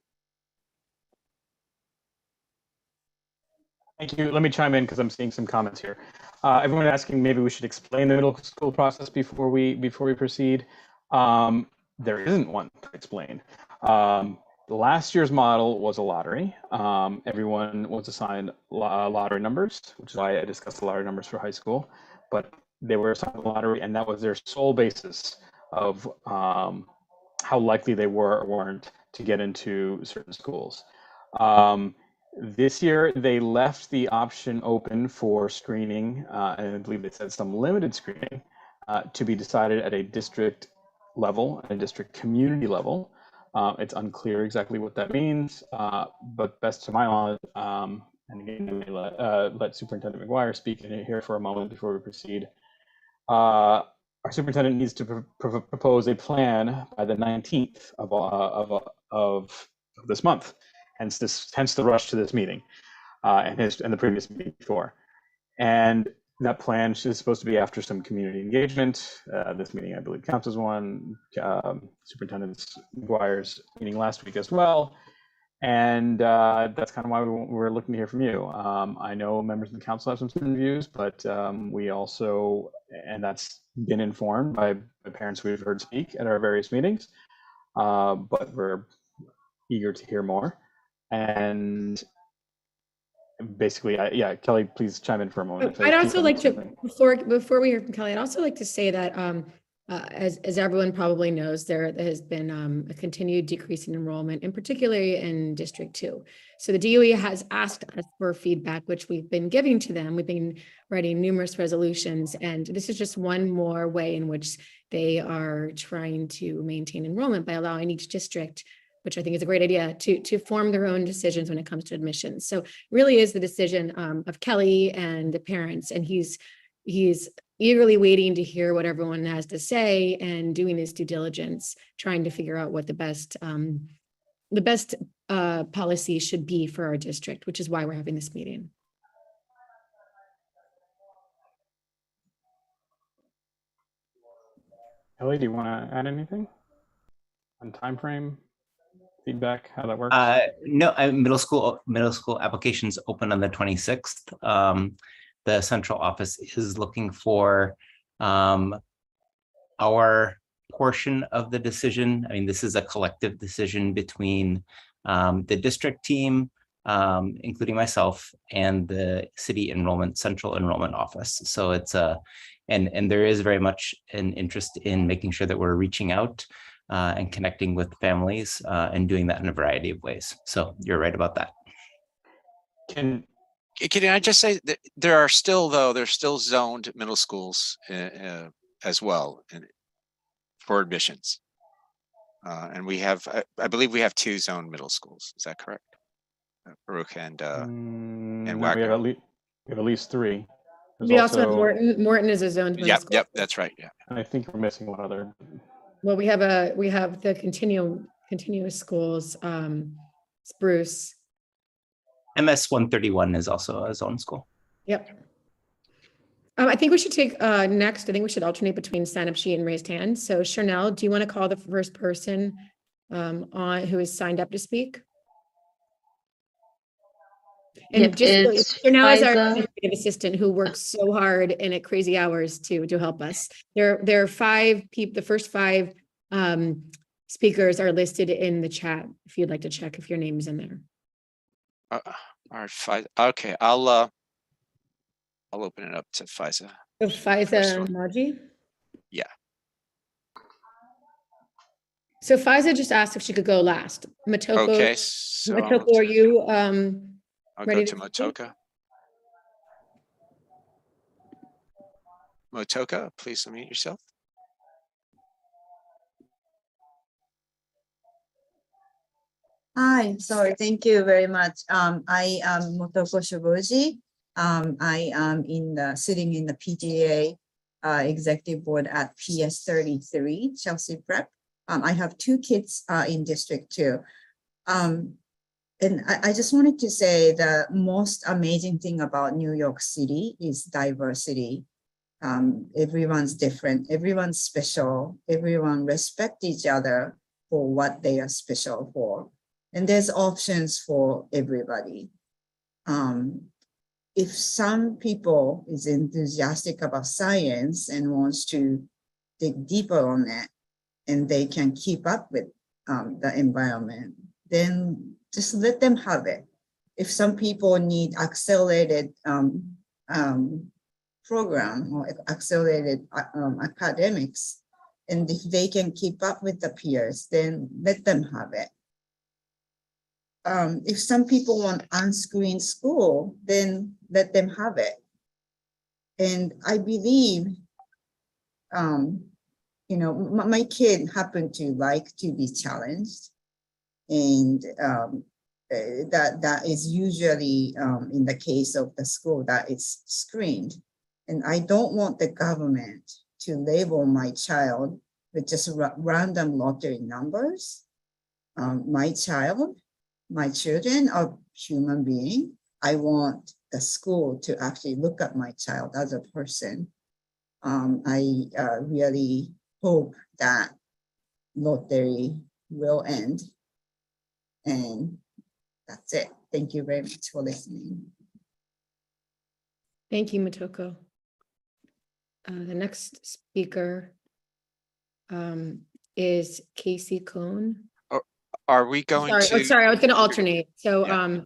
Speaker 3: Thank you. Let me chime in because I'm seeing some comments here. Everyone asking maybe we should explain the middle school process before we proceed. There isn't one to explain. Last year's model was a lottery. Everyone was assigned lottery numbers, which is why I discussed the lottery numbers for high school. But they were assigned a lottery, and that was their sole basis of how likely they were or weren't to get into certain schools. This year, they left the option open for screening, and I believe they said some limited screening to be decided at a district level, a district community level. It's unclear exactly what that means, but best to my knowledge, and again, let Superintendent McGuire speak in here for a moment before we proceed. Our superintendent needs to propose a plan by the 19th of this month. Hence the rush to this meeting, and the previous meeting before. And that plan is supposed to be after some community engagement. This meeting, I believe, counts as one. Superintendent McGuire's meeting last week as well. And that's kind of why we're looking to hear from you. I know members of the council have some student views, but we also, and that's been informed by parents we've heard speak at our various meetings, but we're eager to hear more. And basically, yeah, Kelly, please chime in for a moment.
Speaker 5: I'd also like to, before we hear from Kelly, I'd also like to say that as everyone probably knows, there has been a continued decrease in enrollment, and particularly in District 2. So the DOE has asked us for feedback, which we've been giving to them. We've been writing numerous resolutions, and this is just one more way in which they are trying to maintain enrollment by allowing each district, which I think is a great idea, to form their own decisions when it comes to admissions. So really is the decision of Kelly and the parents, and he's eagerly waiting to hear what everyone has to say and doing his due diligence, trying to figure out what the best policy should be for our district, which is why we're having this meeting.
Speaker 3: Ellie, do you want to add anything on time frame, feedback, how that works?
Speaker 8: No, middle school applications open on the 26th. The central office is looking for our portion of the decision. I mean, this is a collective decision between the district team, including myself, and the city central enrollment office. So it's and there is very much an interest in making sure that we're reaching out and connecting with families and doing that in a variety of ways. So you're right about that.
Speaker 2: Can I just say that there's still zoned middle schools as well for admissions. And we have, I believe we have 2 zoned middle schools. Is that correct? Baruch and
Speaker 3: No,
Speaker 2: Wagner.
Speaker 3: we have at least 3. There's
Speaker 5: We also have Morton. Morton is a zoned middle school.
Speaker 2: Yep, that's right. Yeah.
Speaker 3: And I think we're missing one other.
Speaker 5: Well, we have the continuous schools, Spruce.
Speaker 8: MS 131 is also a zone school.
Speaker 5: Yep. I think we should take next. I think we should alternate between sign up sheet and raised hand. So Chanel, do you want to call the first person on who is signed up to speak? And
Speaker 4: Yep, it's
Speaker 5: Chanel is our
Speaker 4: Faiza.
Speaker 5: executive assistant who works so hard and at crazy hours to help us. There are 5 people. The first 5 speakers are listed in the chat. If you'd like to check if your name is in there.
Speaker 2: All right, Faiza. Okay, I'll open it up to Faiza.
Speaker 5: So Faiza Maji?
Speaker 2: Yeah.
Speaker 5: So Faiza just asked if she could go last. Motoko,
Speaker 2: Okay, so
Speaker 5: Motoko, are you
Speaker 2: I'll
Speaker 5: ready
Speaker 2: go to Motoka. Motoka, please unmute yourself.
Speaker 10: Hi, sorry, thank you very much. I am Motoko Shoboji. I am sitting in the PTA executive board at PS 33, Chelsea Prep. I have 2 kids in District 2. And I just wanted to say the most amazing thing about New York City is diversity. Everyone's different, everyone's special, everyone respect each other for what they are special for. And there's options for everybody. If some people is enthusiastic about science and wants to dig deeper on it, and they can keep up with the environment, then just let them have it. If some people need accelerated program or accelerated academics, and if they can keep up with the peers, then let them have it. If some people want on-screen school, then let them have it. And I believe, you know, my kid happened to like to be challenged, and that is usually in the case of the school that it's screened. And I don't want the government to label my child with just random lottery numbers. My children are human beings. I want the school to actually look at my child as a person. I really hope that lottery will end. And that's it. Thank you very much for listening.
Speaker 5: Thank you, Motoko. The next speaker is Casey Cohn.
Speaker 2: Are we going to?
Speaker 5: Sorry, I was going to alternate. So
Speaker 2: Yeah.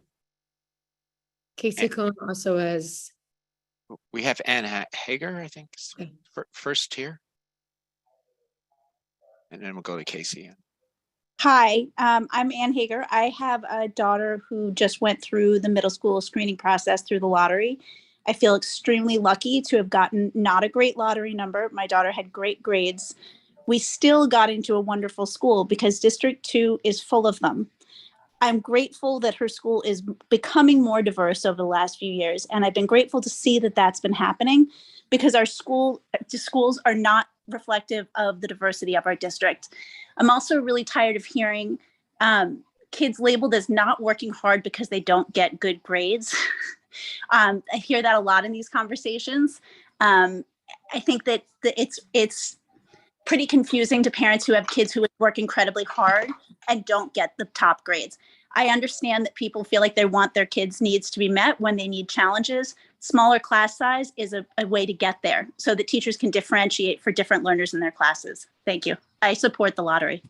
Speaker 5: Casey Cohn also has.
Speaker 2: We have Ann Hager, I think,
Speaker 5: Okay.
Speaker 2: first here. And then we'll go to Casey.
Speaker 11: Hi, I'm Ann Hager. I have a daughter who just went through the middle school screening process through the lottery. I feel extremely lucky to have gotten not a great lottery number. My daughter had great grades. We still got into a wonderful school because District 2 is full of them. I'm grateful that her school is becoming more diverse over the last few years. And I've been grateful to see that that's been happening because our schools are not reflective of the diversity of our district. I'm also really tired of hearing kids labeled as not working hard because they don't get good grades. I hear that a lot in these conversations. I think that it's pretty confusing to parents who have kids who work incredibly hard and don't get the top grades. I understand that people feel like they want their kids' needs to be met when they need challenges. Smaller class size is a way to get there so that teachers can differentiate for different learners in their classes. Thank you. I support the lottery.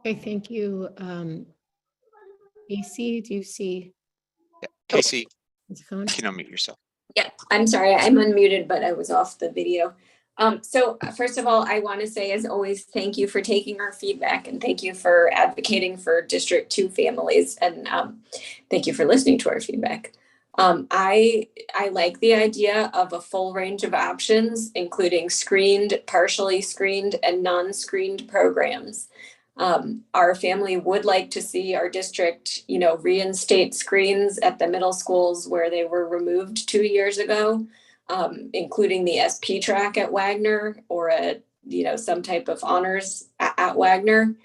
Speaker 5: Okay, thank you. AC, do you see?
Speaker 2: Casey,
Speaker 5: his phone?
Speaker 2: you can unmute yourself.
Speaker 12: Yeah, I'm sorry, I'm unmuted, but I was off the video. So first of all, I want to say, as always, thank you for taking our feedback and thank you for advocating for District 2 families, and thank you for listening to our feedback. I like the idea of a full range of options, including screened, partially screened, and non-screened programs. Our family would like to see our district, reinstate screens at the middle schools where they were removed 2 years ago, including the SP track at Wagner or some type of honors at Wagner.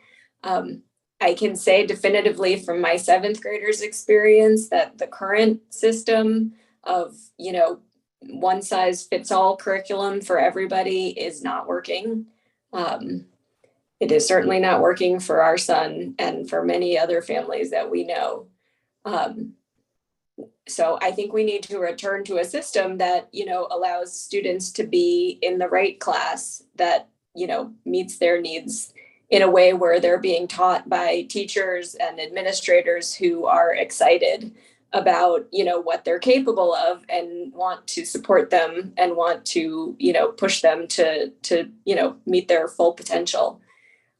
Speaker 12: I can say definitively from my 7th graders' experience that the current system of, one size fits all curriculum for everybody is not working. It is certainly not working for our son and for many other families that we know. So I think we need to return to a system that, allows students to be in the right class that, meets their needs in a way where they're being taught by teachers and administrators who are excited about, what they're capable of and want to support them and want to, push them to meet their full potential.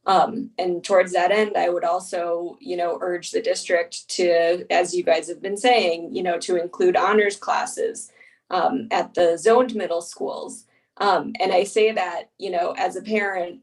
Speaker 12: And towards that end, I would also, urge the district to, as you guys have been saying, to include honors classes at the zoned middle schools. And I say that, as a parent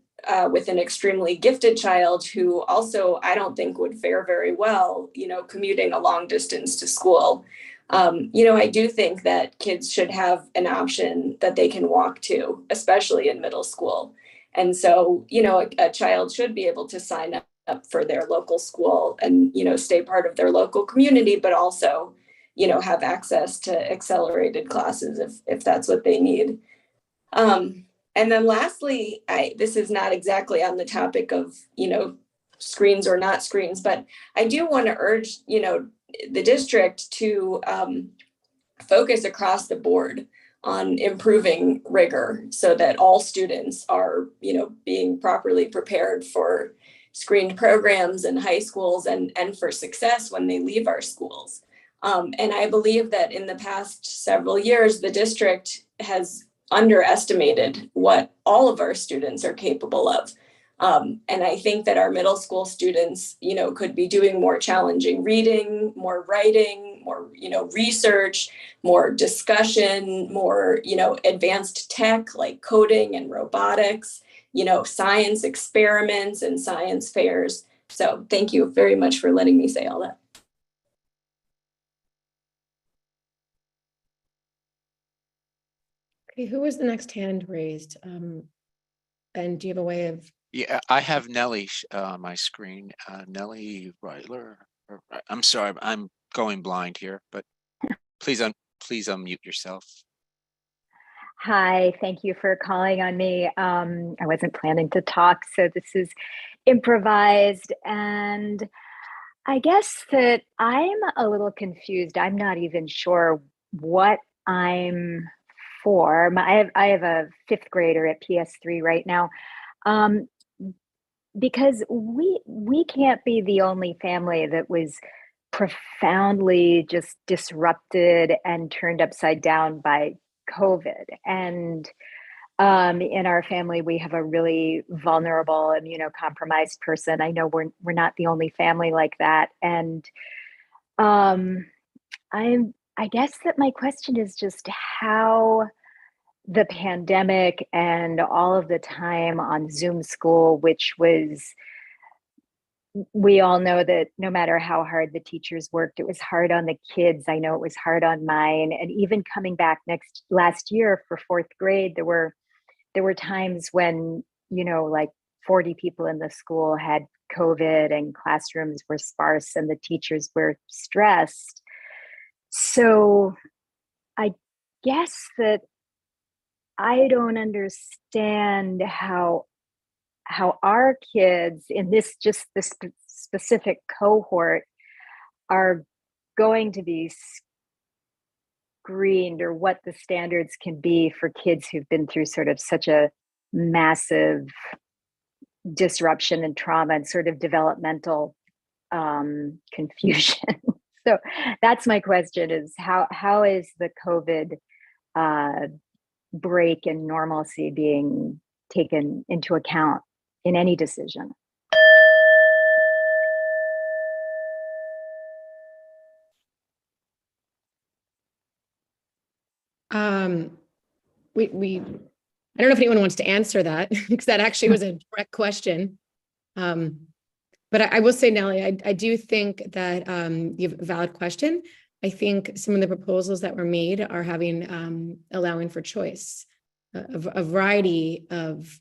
Speaker 12: with an extremely gifted child who also I don't think would fare very well, commuting a long distance to school. I do think that kids should have an option that they can walk to, especially in middle school. And so, a child should be able to sign up for their local school and, stay part of their local community, but also, have access to accelerated classes if that's what they need. And then lastly, this is not exactly on the topic of, screens or not screens, but I do want to urge, the district to focus across the board on improving rigor so that all students are, being properly prepared for screened programs in high schools and for success when they leave our schools. And I believe that in the past several years, the district has underestimated what all of our students are capable of. And I think that our middle school students, could be doing more challenging reading, more writing, more, research, more discussion, more, advanced tech like coding and robotics, science experiments and science fairs. So thank you very much for letting me say all that.
Speaker 5: Okay, who was the next hand raised? And do you have a way of?
Speaker 2: Yeah, I have Nellie on my screen. Nellie Reitler. I'm sorry, I'm going blind here, but please unmute yourself.
Speaker 13: Hi, thank you for calling on me. I wasn't planning to talk, so this is improvised. And I guess that I'm a little confused. I'm not even sure what I'm for. I have a 5th grader at PS3 right now. Because we can't be the only family that was profoundly just disrupted and turned upside down by COVID. And in our family, we have a really vulnerable, immunocompromised person. I know we're not the only family like that. And I guess that my question is just how the pandemic and all of the time on Zoom school, which was, we all know that no matter how hard the teachers worked, it was hard on the kids. I know it was hard on mine. And even coming back last year for 4th grade, there were times when, like 40 people in the school had COVID and classrooms were sparse and the teachers were stressed. So I guess that I don't understand how our kids in this specific cohort are going to be screened, or what the standards can be for kids who've been through sort of such a massive disruption and trauma and sort of developmental confusion. So that's my question: is how is the COVID break and normalcy being taken into account in any decision?
Speaker 5: I don't know if anyone wants to answer that because that actually was a direct question. But I will say, Nellie, I do think that you have a valid question. I think some of the proposals that were made are allowing for choice, a variety of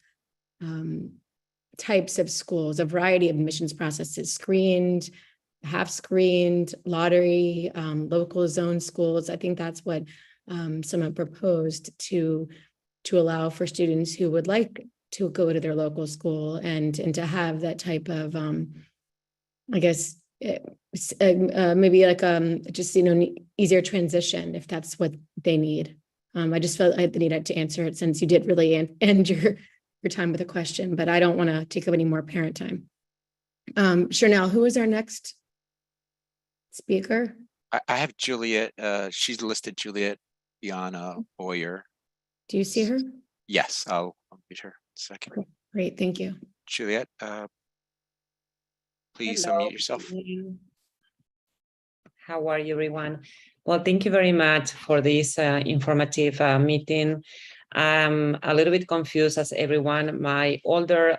Speaker 5: types of schools, a variety of admissions processes, screened, half screened, lottery, local zone schools. I think that's what someone proposed to allow for students who would like to go to their local school and to have that type of, I guess, maybe like just, easier transition if that's what they need. I just felt I had the need to answer it since you did really end your time with a question, but I don't want to take up any more parent time. Chanel, who is our next speaker?
Speaker 2: I have Juliet. She's listed Juliet Biana Boyer.
Speaker 5: Do you see her?
Speaker 2: Yes, I'll read her in a second.
Speaker 5: Okay, great, thank you.
Speaker 2: Juliet, please
Speaker 14: Hello.
Speaker 2: unmute yourself.
Speaker 14: How are you, everyone? Well, thank you very much for this informative meeting. I'm a little bit confused as everyone. My older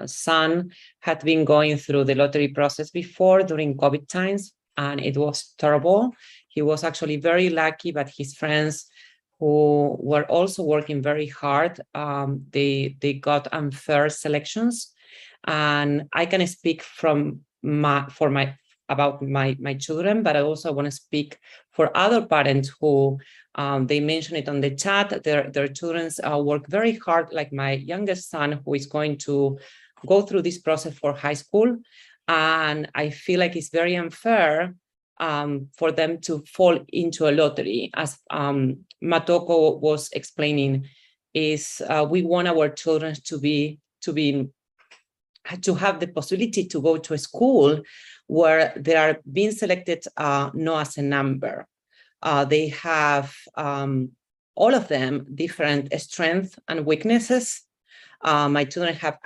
Speaker 14: son had been going through the lottery process before during COVID times, and it was terrible. He was actually very lucky, but his friends who were also working very hard, they got unfair selections. And I can speak about my children, but I also want to speak for other parents who they mentioned it on the chat. Their children work very hard, like my youngest son, who is going to go through this process for high school. And I feel like it's very unfair for them to fall into a lottery. As Matoko was explaining, is we want our children to have the possibility to go to a school where they are being selected not as a number. They have, all of them, different strengths and weaknesses. My children have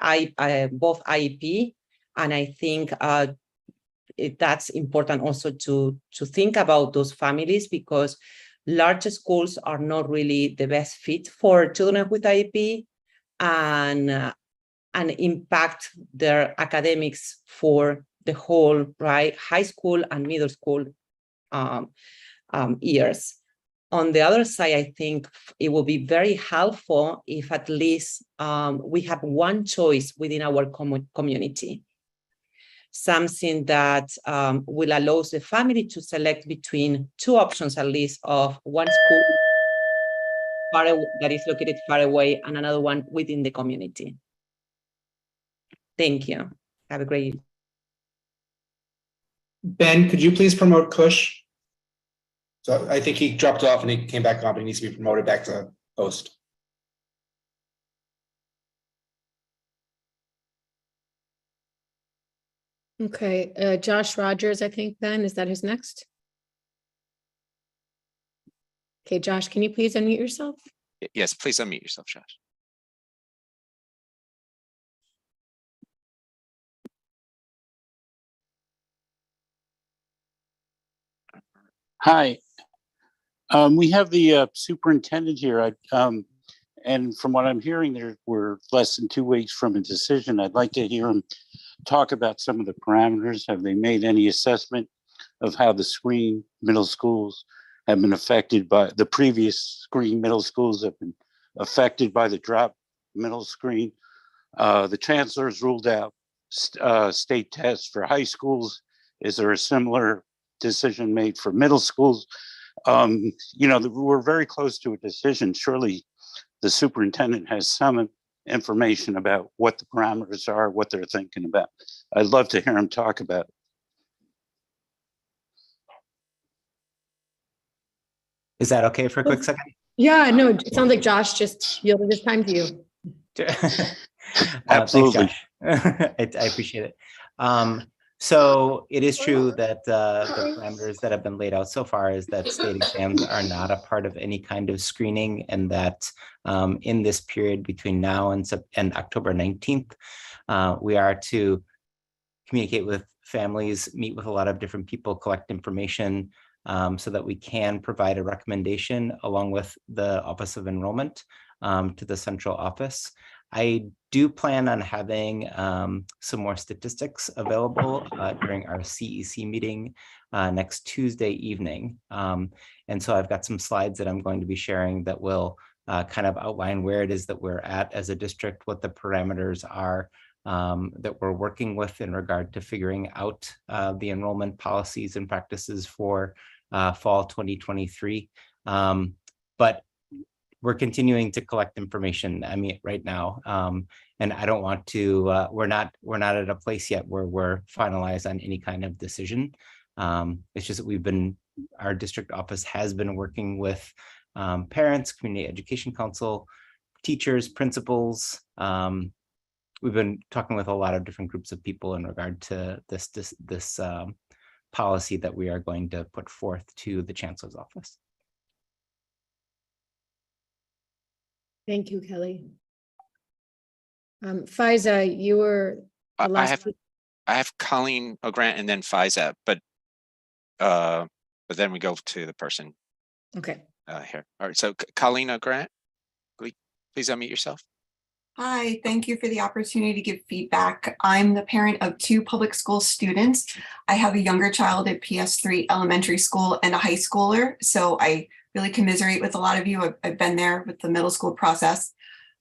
Speaker 14: both IEP, and I think that's important also to think about those families, because large schools are not really the best fit for children with IEP, and impact their academics for the whole, right, high school and middle school years. On the other side, I think it will be very helpful if at least we have one choice within our community, something that will allow the family to select between two options at least, of one school that is located far away and another one within the community. Thank you. Have a great day.
Speaker 15: Ben, could you please promote Kush? So I think he dropped off and he came back on, but he needs to be promoted back to host.
Speaker 5: Okay, Josh Rogers, I think then, is that who's next? Okay, Josh, can you please unmute yourself?
Speaker 2: Yes, please unmute yourself, Josh.
Speaker 16: Hi, we have the superintendent here, and from what I'm hearing, we're less than 2 weeks from a decision. I'd like to hear him talk about some of the parameters. Have they made any assessment of how the screen middle schools have been affected by the previous screen middle schools have been affected by the drop middle screen? The chancellor's ruled out state tests for high schools. Is there a similar decision made for middle schools? We're very close to a decision. Surely the superintendent has some information about what the parameters are, what they're thinking about. I'd love to hear him talk about it.
Speaker 8: Is that okay for a quick second?
Speaker 5: Yeah, no, it sounds like Josh just yielded his time to you.
Speaker 16: Absolutely.
Speaker 8: Thanks, Josh. I appreciate it. So it is true that the parameters that have been laid out so far is that state exams are not a part of any kind of screening, and that in this period between now and October 19th, we are to communicate with families, meet with a lot of different people, collect information, so that we can provide a recommendation along with the Office of Enrollment to the central office. I do plan on having some more statistics available during our CEC meeting next Tuesday evening. And so I've got some slides that I'm going to be sharing that will kind of outline where it is that we're at as a district, what the parameters are that we're working with in regard to figuring out the enrollment policies and practices for fall 2023. But we're continuing to collect information, I mean, right now. And I don't want to, we're not at a place yet where we're finalized on any kind of decision. It's just that our district office has been working with parents, community education council, teachers, principals. We've been talking with a lot of different groups of people in regard to this policy that we are going to put forth to the chancellor's office.
Speaker 5: Thank you, Kelly. Faiza, you were the last.
Speaker 2: I have Colleen O'Grant and then Faiza, but then we go to the person.
Speaker 5: Okay.
Speaker 2: Here. All right. So Colleen O'Grant, please unmute yourself.
Speaker 17: Hi, thank you for the opportunity to give feedback. I'm the parent of 2 public school students. I have a younger child at PS3 elementary school and a high schooler. So I really commiserate with a lot of you. I've been there with the middle school process.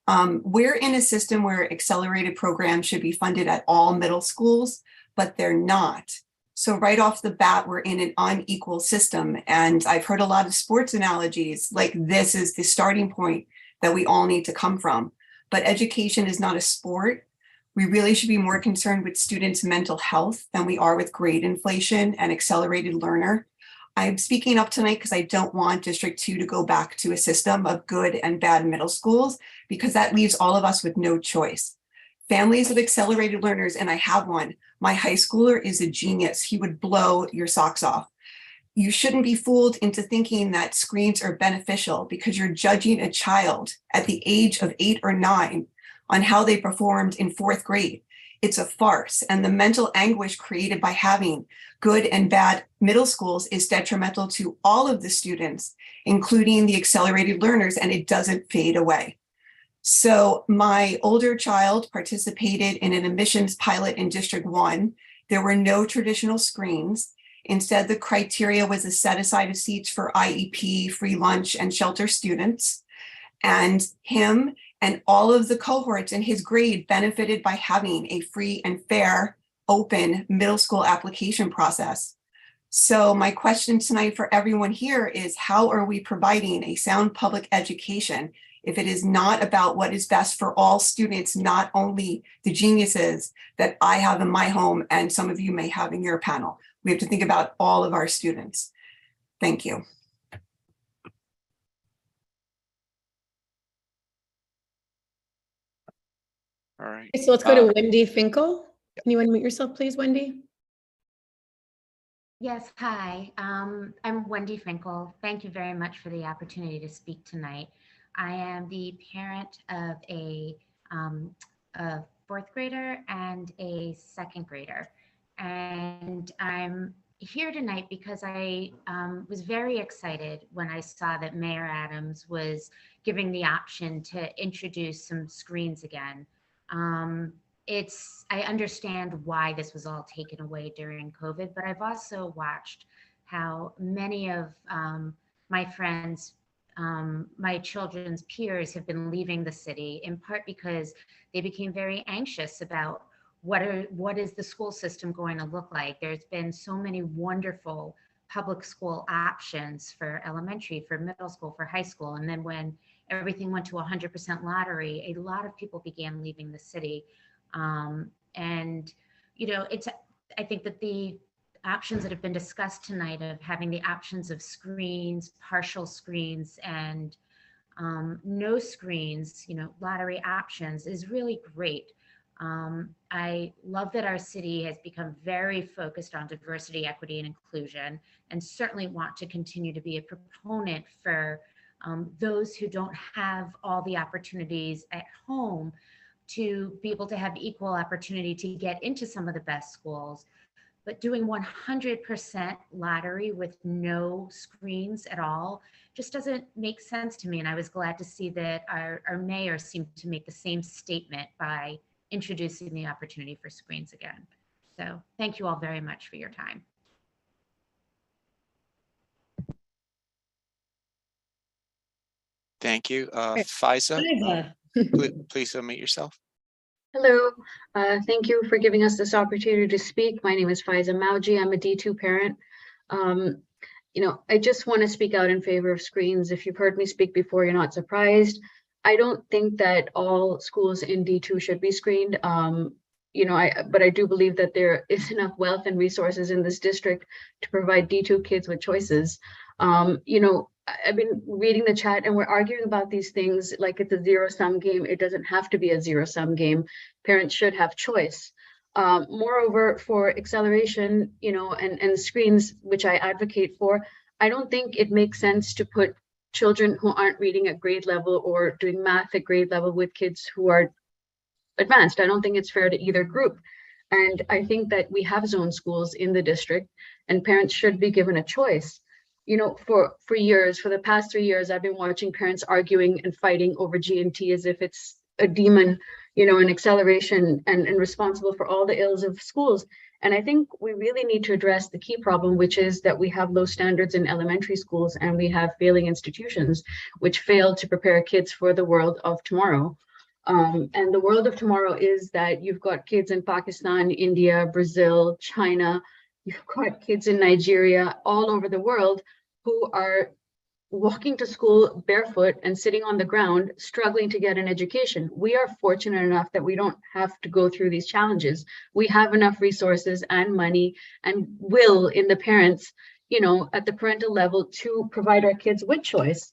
Speaker 17: We're in a system where accelerated programs should be funded at all middle schools, but they're not. So right off the bat, we're in an unequal system. And I've heard a lot of sports analogies, like this is the starting point that we all need to come from. But education is not a sport. We really should be more concerned with students' mental health than we are with grade inflation and accelerated learner. I'm speaking up tonight because I don't want District 2 to go back to a system of good and bad middle schools, because that leaves all of us with no choice. Families of accelerated learners, and I have one, my high schooler is a genius. He would blow your socks off. You shouldn't be fooled into thinking that screens are beneficial because you're judging a child at the age of 8 or 9 on how they performed in 4th grade. It's a farce, and the mental anguish created by having good and bad middle schools is detrimental to all of the students, including the accelerated learners, and it doesn't fade away. So my older child participated in an admissions pilot in District 1. There were no traditional screens. Instead, the criteria was a set aside of seats for IEP, free lunch, and shelter students. And him and all of the cohorts in his grade benefited by having a free and fair, open middle school application process. So my question tonight for everyone here is, how are we providing a sound public education if it is not about what is best for all students, not only the geniuses that I have in my home and some of you may have in your panel? We have to think about all of our students. Thank you.
Speaker 2: All right.
Speaker 5: So let's go to Wendy Finkel. Can you unmute yourself, please, Wendy?
Speaker 18: Yes, hi. I'm Wendy Finkel. Thank you very much for the opportunity to speak tonight. I am the parent of a 4th grader and a 2nd grader. And I'm here tonight because I was very excited when I saw that Mayor Adams was giving the option to introduce some screens again. I understand why this was all taken away during COVID, but I've also watched how many of my friends, my children's peers have been leaving the city, in part because they became very anxious about what is the school system going to look like. There's been so many wonderful public school options for elementary, for middle school, for high school. And then when everything went to 100% lottery, a lot of people began leaving the city. And, you know, I think that the options that have been discussed tonight of having the options of screens, partial screens, and no screens, you know, lottery options is really great. I love that our city has become very focused on diversity, equity, and inclusion, and certainly want to continue to be a proponent for those who don't have all the opportunities at home to be able to have equal opportunity to get into some of the best schools. But doing 100% lottery with no screens at all just doesn't make sense to me. And I was glad to see that our mayor seemed to make the same statement by introducing the opportunity for screens again. So thank you all very much for your time.
Speaker 2: Thank you. Faiza, please unmute yourself.
Speaker 19: Hello, thank you for giving us this opportunity to speak. My name is Faiza Mauji. I'm a D2 parent. You know, I just want to speak out in favor of screens. If you've heard me speak before, you're not surprised. I don't think that all schools in D2 should be screened. You know, but I do believe that there is enough wealth and resources in this district to provide D2 kids with choices. You know, I've been reading the chat and we're arguing about these things like it's a zero-sum game. It doesn't have to be a zero-sum game. Parents should have choice. Moreover, for acceleration, you know, and screens, which I advocate for, I don't think it makes sense to put children who aren't reading at grade level or doing math at grade level with kids who are advanced. I don't think it's fair to either group. And I think that we have zone schools in the district and parents should be given a choice. You know, for years, for the past 3 years, I've been watching parents arguing and fighting over G&T as if it's a demon, you know, an acceleration and responsible for all the ills of schools. And I think we really need to address the key problem, which is that we have low standards in elementary schools and we have failing institutions, which fail to prepare kids for the world of tomorrow. And the world of tomorrow is that you've got kids in Pakistan, India, Brazil, China, you've got kids in Nigeria, all over the world who are walking to school barefoot and sitting on the ground, struggling to get an education. We are fortunate enough that we don't have to go through these challenges. We have enough resources and money and will in the parents, you know, at the parental level to provide our kids with choice.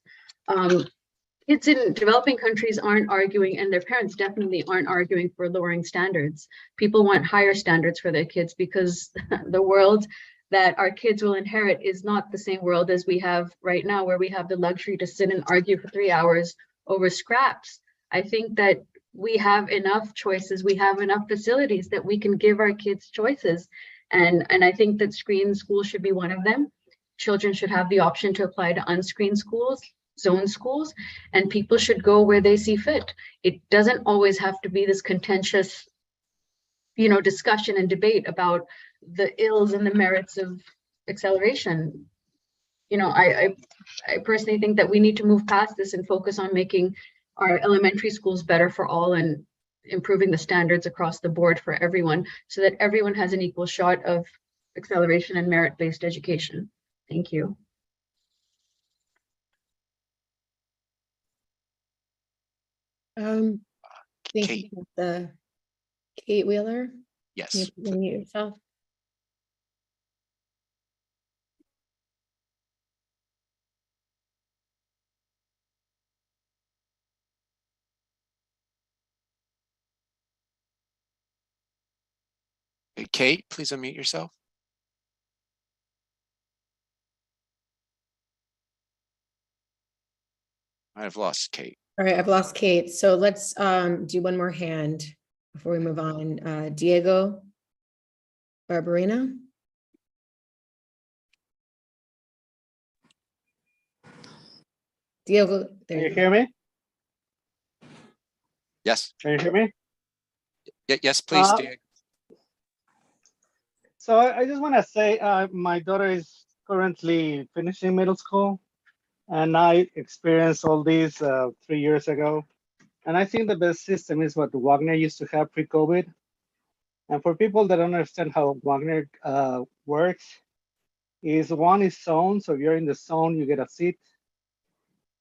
Speaker 19: Kids in developing countries aren't arguing, and their parents definitely aren't arguing for lowering standards. People want higher standards for their kids because the world that our kids will inherit is not the same world as we have right now, where we have the luxury to sit and argue for 3 hours over scraps. I think that we have enough choices, we have enough facilities that we can give our kids choices. And I think that screen schools should be one of them. Children should have the option to apply to unscreened schools, zone schools, and people should go where they see fit. It doesn't always have to be this contentious, you know, discussion and debate about the ills and the merits of acceleration. You know, I personally think that we need to move past this and focus on making our elementary schools better for all and improving the standards across the board for everyone so that everyone has an equal shot of acceleration and merit-based education. Thank you.
Speaker 5: Thank you, Kate Wheeler.
Speaker 2: Yes.
Speaker 5: Can you unmute yourself?
Speaker 2: Hey, Kate, please unmute yourself. I've lost Kate.
Speaker 5: All right, I've lost Kate. So let's do one more hand before we move on. Diego Barbarina. Diego,
Speaker 20: can you hear me?
Speaker 2: Yes.
Speaker 20: Can you hear me?
Speaker 2: Yes, please, Diego.
Speaker 20: So I just want to say my daughter is currently finishing middle school, and I experienced all these 3 years ago. And I think the best system is what Wagner used to have pre-COVID. And for people that don't understand how Wagner works, is one is zone. So if you're in the zone, you get a seat.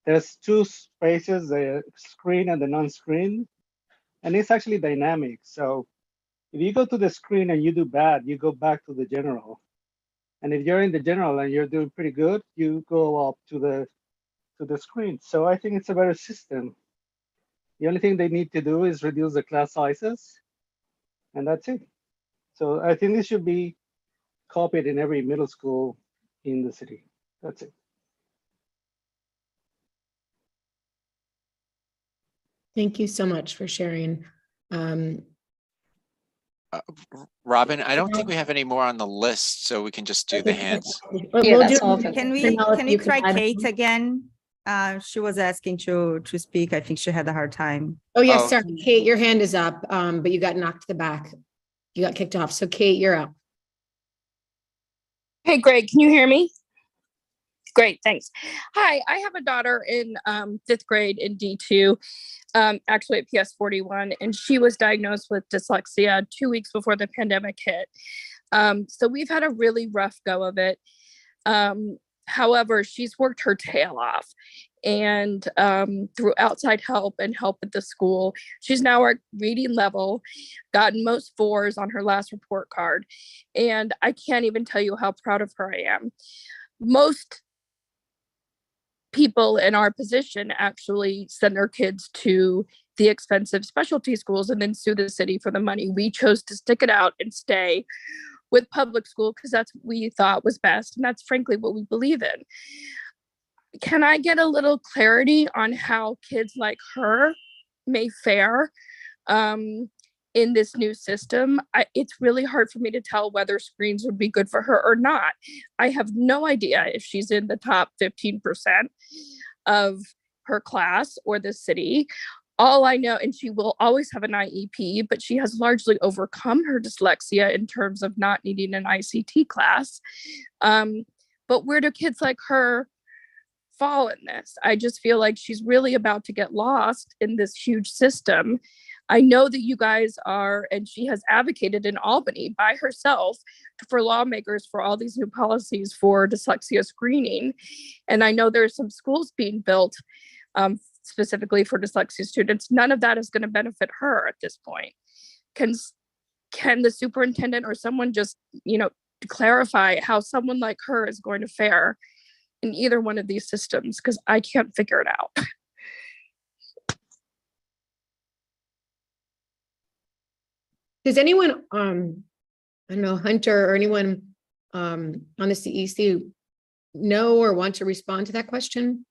Speaker 20: there's two spaces, the screen and the non-screen, and it's actually dynamic. So if you go to the screen and you do bad, you go back to the general. And if you're in the general and you're doing pretty good, you go up to the screen. So I think it's a better system. The only thing they need to do is reduce the class sizes, and that's it. So I think this should be copied in every middle school in the city. That's it.
Speaker 5: Thank you so much for sharing.
Speaker 2: Robin, I don't think we have any more on the list, so we can just do the hands.
Speaker 10: Can we try Kate again? She was asking to speak. I think she had a hard time.
Speaker 5: Oh, yes, sorry. Kate, your hand is up, but you got knocked to the back. You got kicked off. So Kate, you're up.
Speaker 21: Hey, Greg, can you hear me? Great, thanks. Hi, I have a daughter in 5th grade in D2, actually at PS41, and she was diagnosed with dyslexia 2 weeks before the pandemic hit. So we've had a really rough go of it. However, she's worked her tail off, and through outside help and help at the school, she's now at reading level, gotten most 4s on her last report card, and I can't even tell you how proud of her I am. Most people in our position actually send their kids to the expensive specialty schools and then sue the city for the money. We chose to stick it out and stay with public school because that's what we thought was best, and that's frankly what we believe in. Can I get a little clarity on how kids like her may fare in this new system? It's really hard for me to tell whether screens would be good for her or not. I have no idea if she's in the top 15% of her class or the city. All I know, and she will always have an IEP, but she has largely overcome her dyslexia in terms of not needing an ICT class. But where do kids like her fall in this? I just feel like she's really about to get lost in this huge system. I know that you guys are, and she has advocated in Albany by herself for lawmakers for all these new policies for dyslexia screening. And I know there's some schools being built specifically for dyslexia students. None of that is going to benefit her at this point. Can the superintendent or someone just, clarify how someone like her is going to fare in either one of these systems? Because I can't figure it out.
Speaker 5: Does anyone, I don't know, Hunter or anyone on the CEC know or want to respond to that question?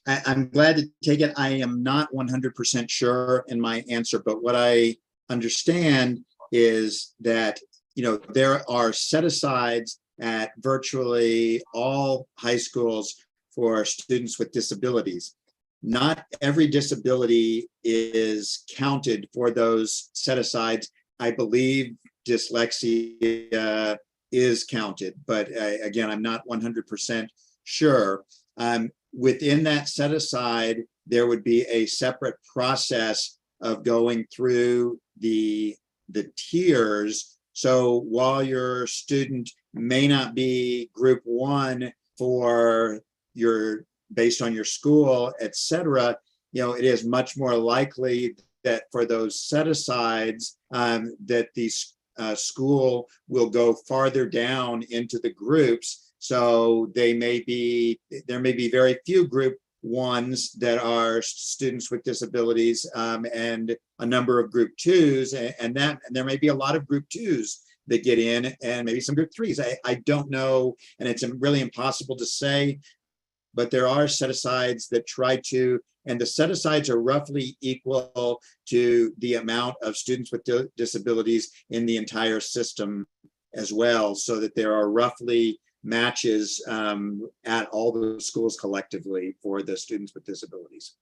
Speaker 6: I'm glad to take it. I am not 100% sure in my answer, but what I understand is that, there are set-asides at virtually all high schools for students with disabilities. Not every disability is counted for those set-asides. I believe dyslexia is counted, but again, I'm not 100% sure. Within that set-aside, there would be a separate process of going through the tiers. So while your student may not be group 1 for based on your school, et cetera, it is much more likely that for those set-asides that the school will go farther down into the groups. So there may be very few group 1s that are students with disabilities and a number of group 2s, and there may be a lot of group 2s that get in, and maybe some group 3s. I don't know, and it's really impossible to say, but there are set-asides that try to, and the set-asides are roughly equal to the amount of students with disabilities in the entire system as well, so that there are roughly matches at all the schools collectively for the students with disabilities.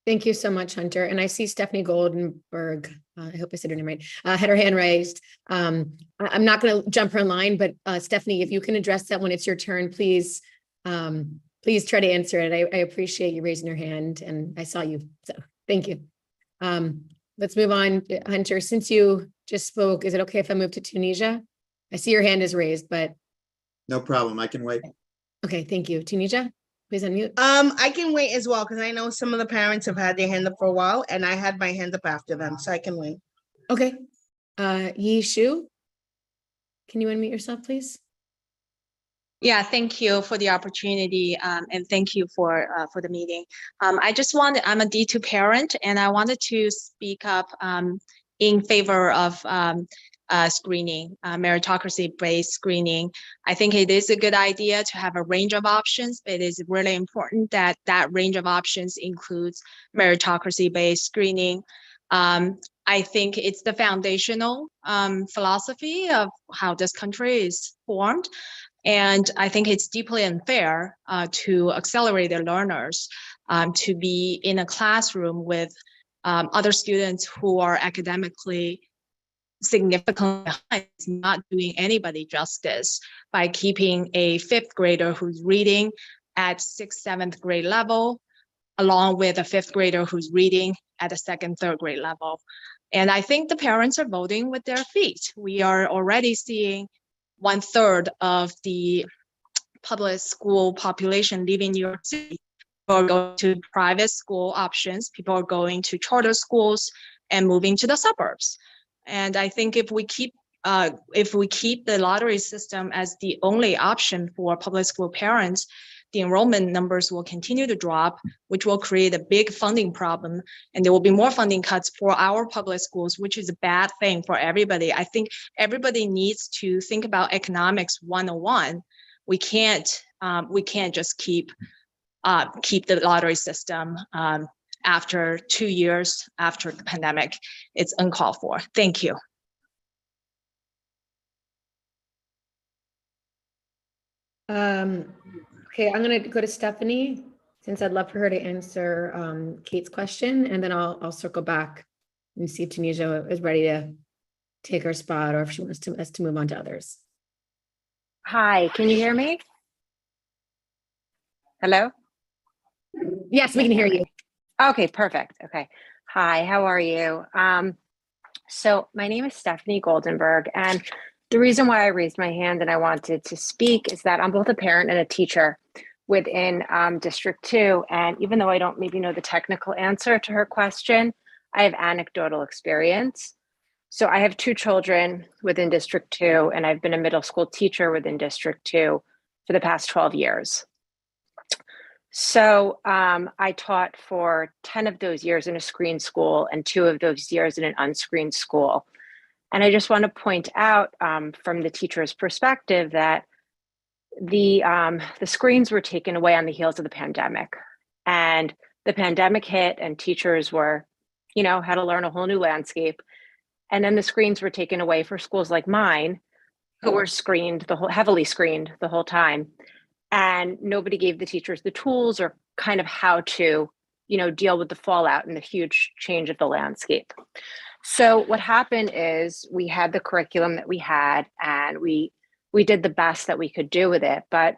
Speaker 5: Thank you so much, Hunter. And I see Stephanie Goldenberg, I hope I said her name right, had her hand raised. I'm not going to jump her in line, but Stephanie, if you can address that when it's your turn, please try to answer it. I appreciate you raising your hand, and I saw you, so thank you. Let's move on. Hunter, since you just spoke, is it okay if I move to Tunisia? I see your hand is raised, but.
Speaker 6: No problem, I can wait.
Speaker 5: Okay, thank you. Tunisia, please unmute.
Speaker 7: I can wait as well because I know some of the parents have had their hand up for a while, and I had my hand up after them, so I can wait.
Speaker 5: Okay. Yi Shu, can you unmute yourself, please?
Speaker 1: Yeah, thank you for the opportunity, and thank you for the meeting. I'm a D2 parent, and I wanted to speak up in favor of screening, meritocracy-based screening. I think it is a good idea to have a range of options. It is really important that that range of options includes meritocracy-based screening. I think it's the foundational philosophy of how this country is formed. And I think it's deeply unfair to accelerated learners to be in a classroom with other students who are academically significantly behind, not doing anybody justice by keeping a fifth grader who's reading at 6th, 7th grade level, along with a fifth grader who's reading at a 2nd, 3rd grade level. And I think the parents are voting with their feet. We are already seeing 1/3 of the public school population leaving New York City. People are going to private school options. People are going to charter schools and moving to the suburbs. And I think if we keep the lottery system as the only option for public school parents, the enrollment numbers will continue to drop, which will create a big funding problem. And there will be more funding cuts for our public schools, which is a bad thing for everybody. I think everybody needs to think about economics 101. We can't just keep the lottery system after 2 years after the pandemic. It's uncalled for. Thank you.
Speaker 5: Okay, I'm gonna go to Stephanie, since I'd love for her to answer Kate's question, and then I'll circle back and see if Tunisia is ready to take her spot or if she wants us to move on to others.
Speaker 22: Hi, can you hear me? Hello?
Speaker 5: Yes, we can hear you.
Speaker 22: Okay, perfect. Okay. Hi, how are you? So my name is Stephanie Goldenberg, and the reason why I raised my hand and I wanted to speak is that I'm both a parent and a teacher within District 2. And even though I don't maybe know the technical answer to her question, I have anecdotal experience. So I have 2 children within District 2, and I've been a middle school teacher within District 2 for the past 12 years. So I taught for 10 of those years in a screened school and 2 of those years in an unscreened school. And I just want to point out from the teacher's perspective that the screens were taken away on the heels of the pandemic. And the pandemic hit and teachers were, had to learn a whole new landscape. And then the screens were taken away for schools like mine, who were heavily screened the whole time. And nobody gave the teachers the tools or kind of how to, deal with the fallout and the huge change of the landscape. So what happened is we had the curriculum that we had, and we did the best that we could do with it. But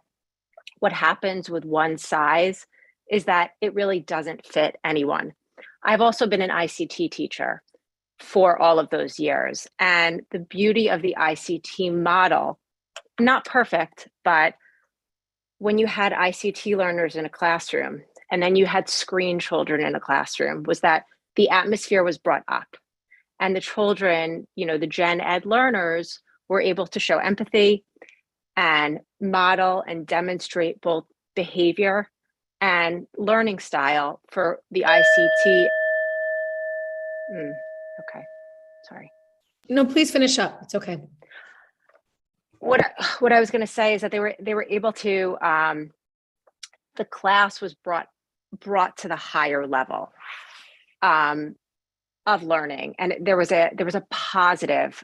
Speaker 22: what happens with one size is that it really doesn't fit anyone. I've also been an ICT teacher for all of those years. And the beauty of the ICT model, not perfect, but when you had ICT learners in a classroom and then you had screen children in a classroom, was that the atmosphere was brought up. And the children, the gen ed learners were able to show empathy and model and demonstrate both behavior and learning style for the ICT. Okay, sorry.
Speaker 5: No, please finish up. It's okay.
Speaker 22: What I was going to say is that they were able to. The class was brought to the higher level of learning, and there was a positive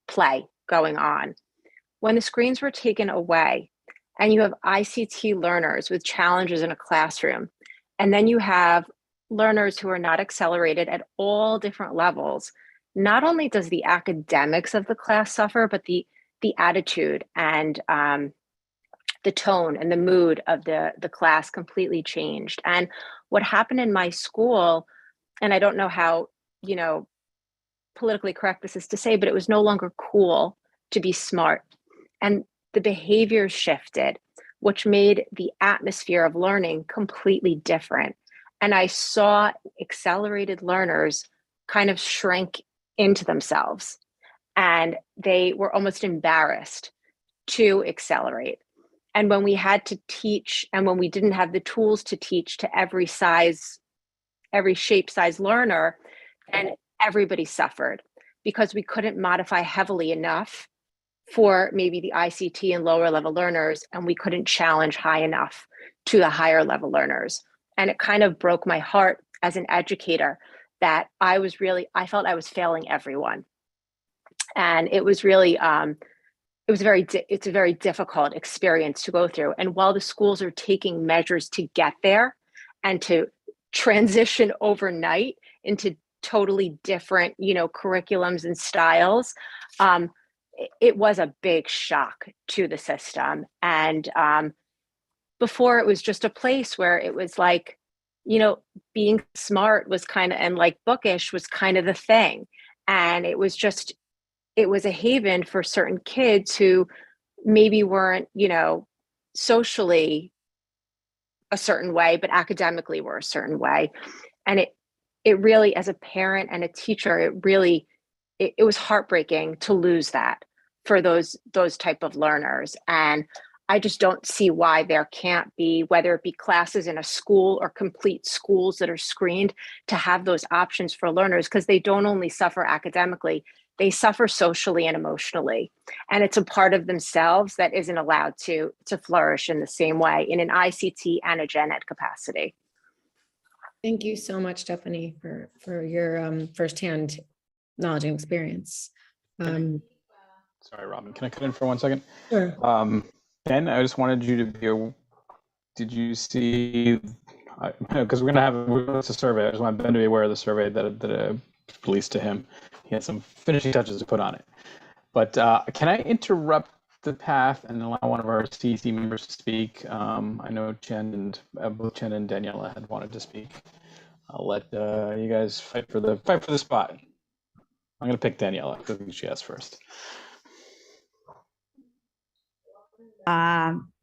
Speaker 22: play going on. When the screens were taken away, and you have ICT learners with challenges in a classroom, and then you have learners who are not accelerated at all different levels, not only does the academics of the class suffer, but the attitude and the tone and the mood of the class completely changed. And what happened in my school, and I don't know how, politically correct this is to say, but it was no longer cool to be smart. And the behaviors shifted. which made the atmosphere of learning completely different. And I saw accelerated learners kind of shrink into themselves, and they were almost embarrassed to accelerate. And when we had to teach, and when we didn't have the tools to teach to every size, every shape, size learner, and everybody suffered because we couldn't modify heavily enough for maybe the ICT and lower level learners, and we couldn't challenge high enough to the higher level learners. And it kind of broke my heart as an educator that I felt I was failing everyone. And it was really, it's a very difficult experience to go through. And while the schools are taking measures to get there and to transition overnight into totally different, curriculums and styles, it was a big shock to the system. And before, it was just a place where it was like, being smart was kind of, and like bookish was kind of the thing. And it was a haven for certain kids who maybe weren't, socially a certain way, but academically were a certain way. And it really, as a parent and a teacher, it was heartbreaking to lose that for those type of learners. And I just don't see why there can't be, whether it be classes in a school or complete schools that are screened, to have those options for learners, because they don't only suffer academically, they suffer socially and emotionally. And it's a part of themselves that isn't allowed to flourish in the same way in an ICT and a gen ed capacity.
Speaker 5: Thank you so much, Stephanie, for your firsthand knowledge and experience.
Speaker 3: Sorry, Robin, can I cut in for 1 second?
Speaker 5: Sure.
Speaker 3: Ken, I just wanted you to be, did you see, because we're going to have a survey. I just want Ben to be aware of the survey that I released to him. He had some finishing touches to put on it. But can I interrupt the path and allow one of our CEC members to speak? I know both Chen and Daniela had wanted to speak. I'll let you guys fight for the spot. I'm going to pick Daniela because I think she asked first.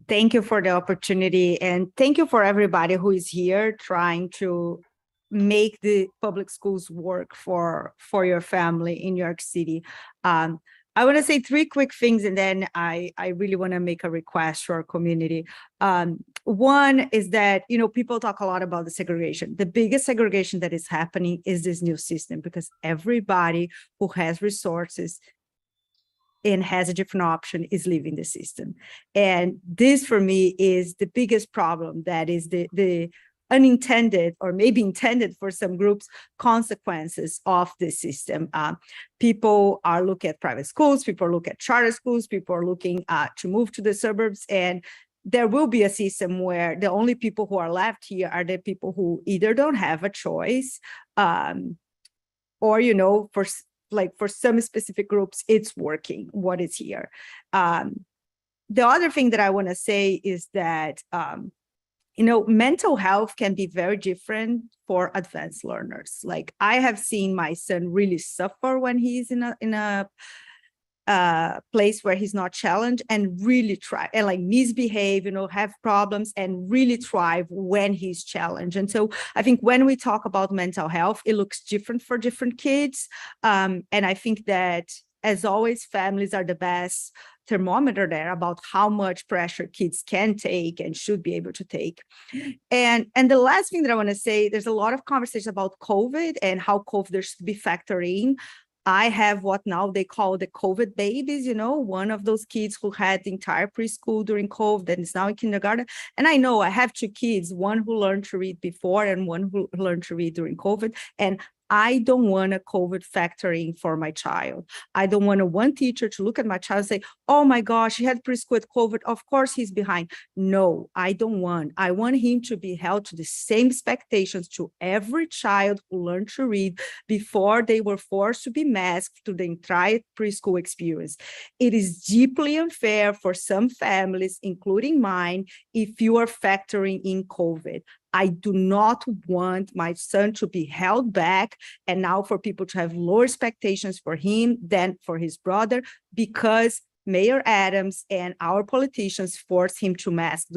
Speaker 9: Thank you for the opportunity, and thank you for everybody who is here trying to make the public schools work for your family in New York City. I want to say 3 quick things, and then I really want to make a request to our community. One is that, people talk a lot about the segregation. The biggest segregation that is happening is this new system, because everybody who has resources and has a different option is leaving the system. And this, for me, is the biggest problem. That is the unintended, or maybe intended for some groups, consequences of the system. People are looking at private schools, people are looking at charter schools, people are looking to move to the suburbs, and there will be a system where the only people who are left here are the people who either don't have a choice, or, for some specific groups, it's working what is here. The other thing that I want to say is that, mental health can be very different for advanced learners. Like, I have seen my son really suffer when he's in a place where he's not challenged, and really try and misbehave, have problems, and really thrive when he's challenged. And so I think when we talk about mental health, it looks different for different kids. And I think that, as always, families are the best thermometer there about how much pressure kids can take and should be able to take. And the last thing that I want to say, there's a lot of conversation about COVID and how COVID should be factored in. I have what now they call the COVID babies, one of those kids who had the entire preschool during COVID and is now in kindergarten. And I know I have 2 kids, one who learned to read before and one who learned to read during COVID. And I don't want a COVID factoring for my child. I don't want one teacher to look at my child and say, oh my gosh, he had preschool with COVID, of course he's behind. No, I don't want. I want him to be held to the same expectations to every child who learned to read before they were forced to be masked through the entire preschool experience. It is deeply unfair for some families, including mine, if you are factoring in COVID. I do not want my son to be held back, and now for people to have lower expectations for him than for his brother, because Mayor Adams and our politicians forced him to mask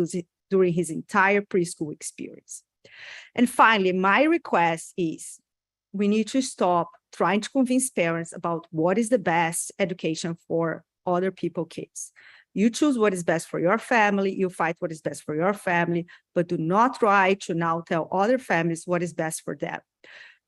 Speaker 9: during his entire preschool experience. And finally, my request is we need to stop trying to convince parents about what is the best education for other people's kids. You choose what is best for your family, you fight what is best for your family, but do not try to now tell other families what is best for them.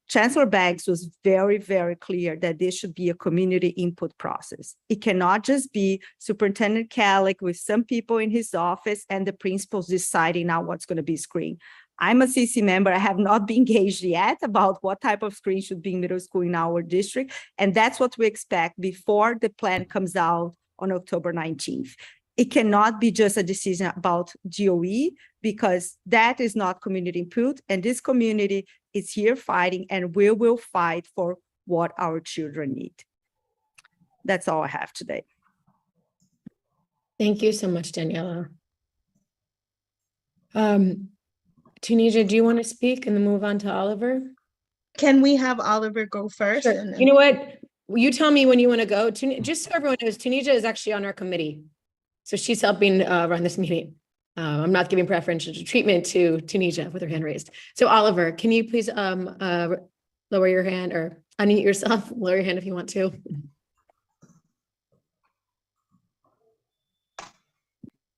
Speaker 9: Chancellor Baggs was very, very clear that this should be a community input process. It cannot just be Superintendent Calic with some people in his office and the principals deciding now what's going to be screened. I'm a CC member. I have not been engaged yet about what type of screen should be in middle school in our district. And that's what we expect before the plan comes out on October 19th. It cannot be just a decision about DOE because that is not community input. And this community is here fighting, and we will fight for what our children need. That's all I have today.
Speaker 5: Thank you so much, Daniela. Tunisia, do you want to speak and then move on to Oliver?
Speaker 7: Can we have Oliver go first?
Speaker 5: Sure. You know what? You tell me when you want to go. Just so everyone knows, Tunisia is actually on our committee. So she's helping run this meeting. I'm not giving preferential treatment to Tunisia with her hand raised. So Oliver, can you please lower your hand or unmute yourself? Lower your hand if you want to.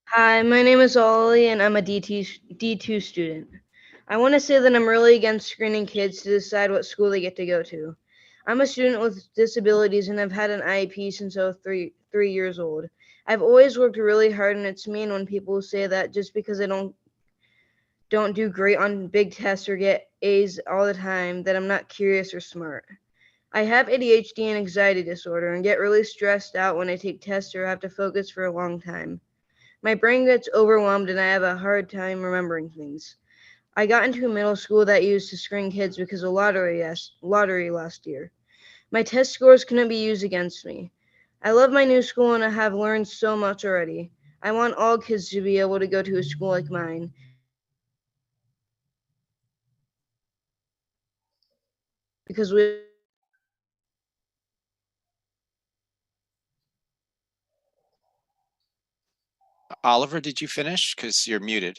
Speaker 4: Hi, my name is Ollie and I'm a D2 student. I want to say that I'm really against screening kids to decide what school they get to go to. I'm a student with disabilities and I've had an IEP since I was three years old. I've always worked really hard, and it's mean when people say that just because I don't do great on big tests or get A's all the time, that I'm not curious or smart. I have ADHD and anxiety disorder and get really stressed out when I take tests or have to focus for a long time. My brain gets overwhelmed and I have a hard time remembering things. I got into a middle school that used to screen kids because of lottery last year. My test scores couldn't be used against me. I love my new school and I have learned so much already. I want all kids to be able to go to a school like mine. Because
Speaker 2: Oliver, did you finish? Because you're muted.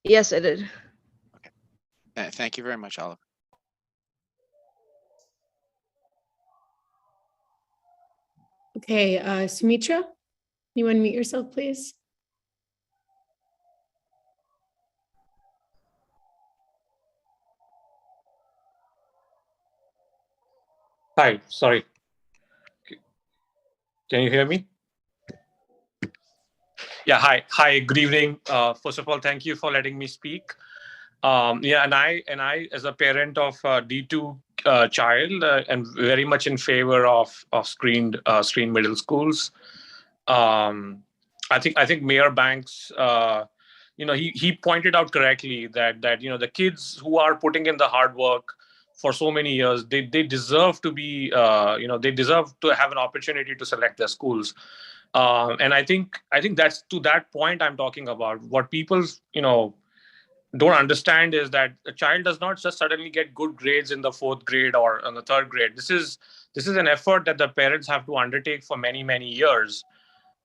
Speaker 4: Yes, I did.
Speaker 2: Thank you very much, Oliver.
Speaker 5: Okay, Sumitra, you want to mute yourself, please?
Speaker 11: Hi, sorry. Can you hear me? Yeah, hi, good evening. First of all, thank you for letting me speak. Yeah, and I, as a parent of a D2 child, am very much in favor of screened middle schools. I think Mayor Banks, he pointed out correctly that the kids who are putting in the hard work for so many years, they deserve to be, they deserve to have an opportunity to select their schools. And I think that's to that point I'm talking about. What people, don't understand is that a child does not just suddenly get good grades in the 4th grade or in the 3rd grade. This is an effort that the parents have to undertake for many, many years.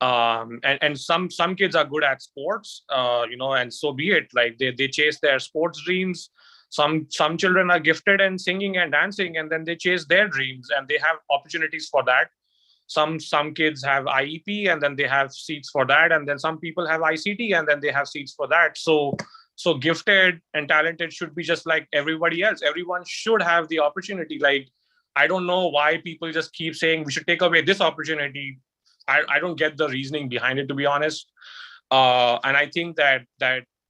Speaker 11: And some kids are good at sports, and so be it. Like they chase their sports dreams. Some children are gifted in singing and dancing, and then they chase their dreams and they have opportunities for that. Some kids have IEP and then they have seats for that, and then some people have ICT and then they have seats for that. So gifted and talented should be just like everybody else. Everyone should have the opportunity. Like, I don't know why people just keep saying we should take away this opportunity. I don't get the reasoning behind it, to be honest. And I think that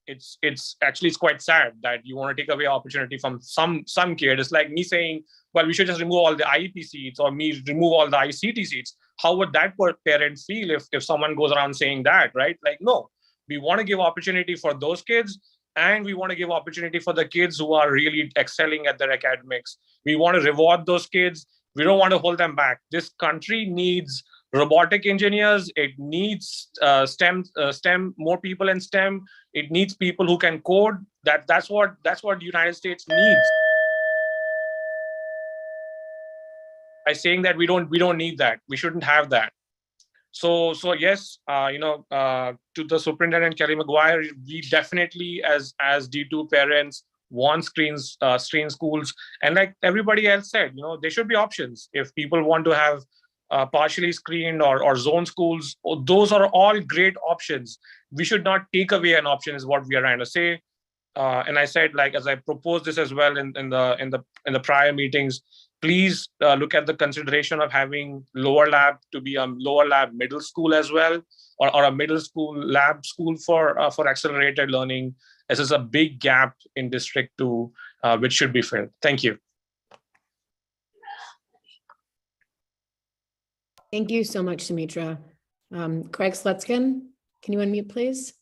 Speaker 11: it's quite sad that you want to take away opportunity from some kid. It's like me saying, well, we should just remove all the IEP seats, or me remove all the ICT seats. How would that parent feel if someone goes around saying that, right? Like, no, we want to give opportunity for those kids, and we want to give opportunity for the kids who are really excelling at their academics. We want to reward those kids. We don't want to hold them back. This country needs robotic engineers. It needs STEM, more people in STEM. It needs people who can code. That's what the United States needs. by saying that we don't need that, we shouldn't have that. So yes, to the superintendent Kelly McGuire, we definitely as D2 parents want screen schools, and like everybody else said, there should be options. If people want to have partially screened or zone schools, those are all great options. We should not take away an option, is what we are trying to say. And I said, like, as I proposed this as well in the prior meetings, please look at the consideration of having lower lab to be a lower lab middle school as well, or a middle school lab school for accelerated learning. This is a big gap in District 2, which should be filled. Thank you.
Speaker 5: Thank you so much, Sumitra. Craig Slutskin, can you unmute, please?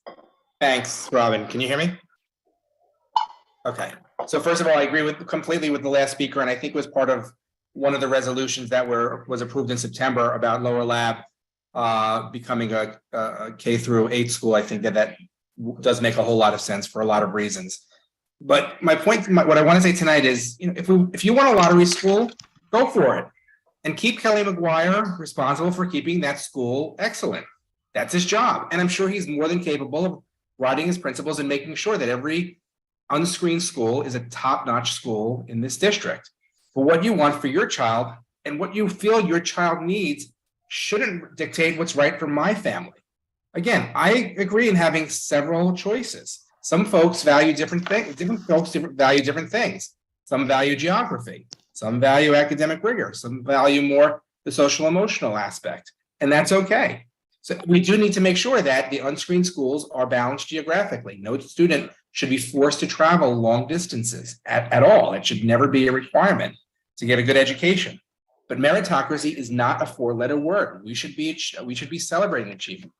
Speaker 15: Thanks, Robin. Can you hear me? Okay. So first of all, I agree completely with the last speaker, and I think it was part of one of the resolutions that was approved in September about lower lab becoming a K through 8 school. I think that does make a whole lot of sense for a lot of reasons. But my point, what I want to say tonight is, if you want a lottery school, go for it, and keep Kelly McGuire responsible for keeping that school excellent. That's his job, and I'm sure he's more than capable of writing his principles and making sure that every unscreened school is a top-notch school in this district. But what you want for your child and what you feel your child needs shouldn't dictate what's right for my family. Again, I agree in having several choices. Some folks value different things. Different folks value different things. Some value geography. Some value academic rigor. Some value more the social emotional aspect, and that's okay. So we do need to make sure that the unscreened schools are balanced geographically. No student should be forced to travel long distances at all. It should never be a requirement to get a good education. But meritocracy is not a 4-letter word. We should be celebrating achievement.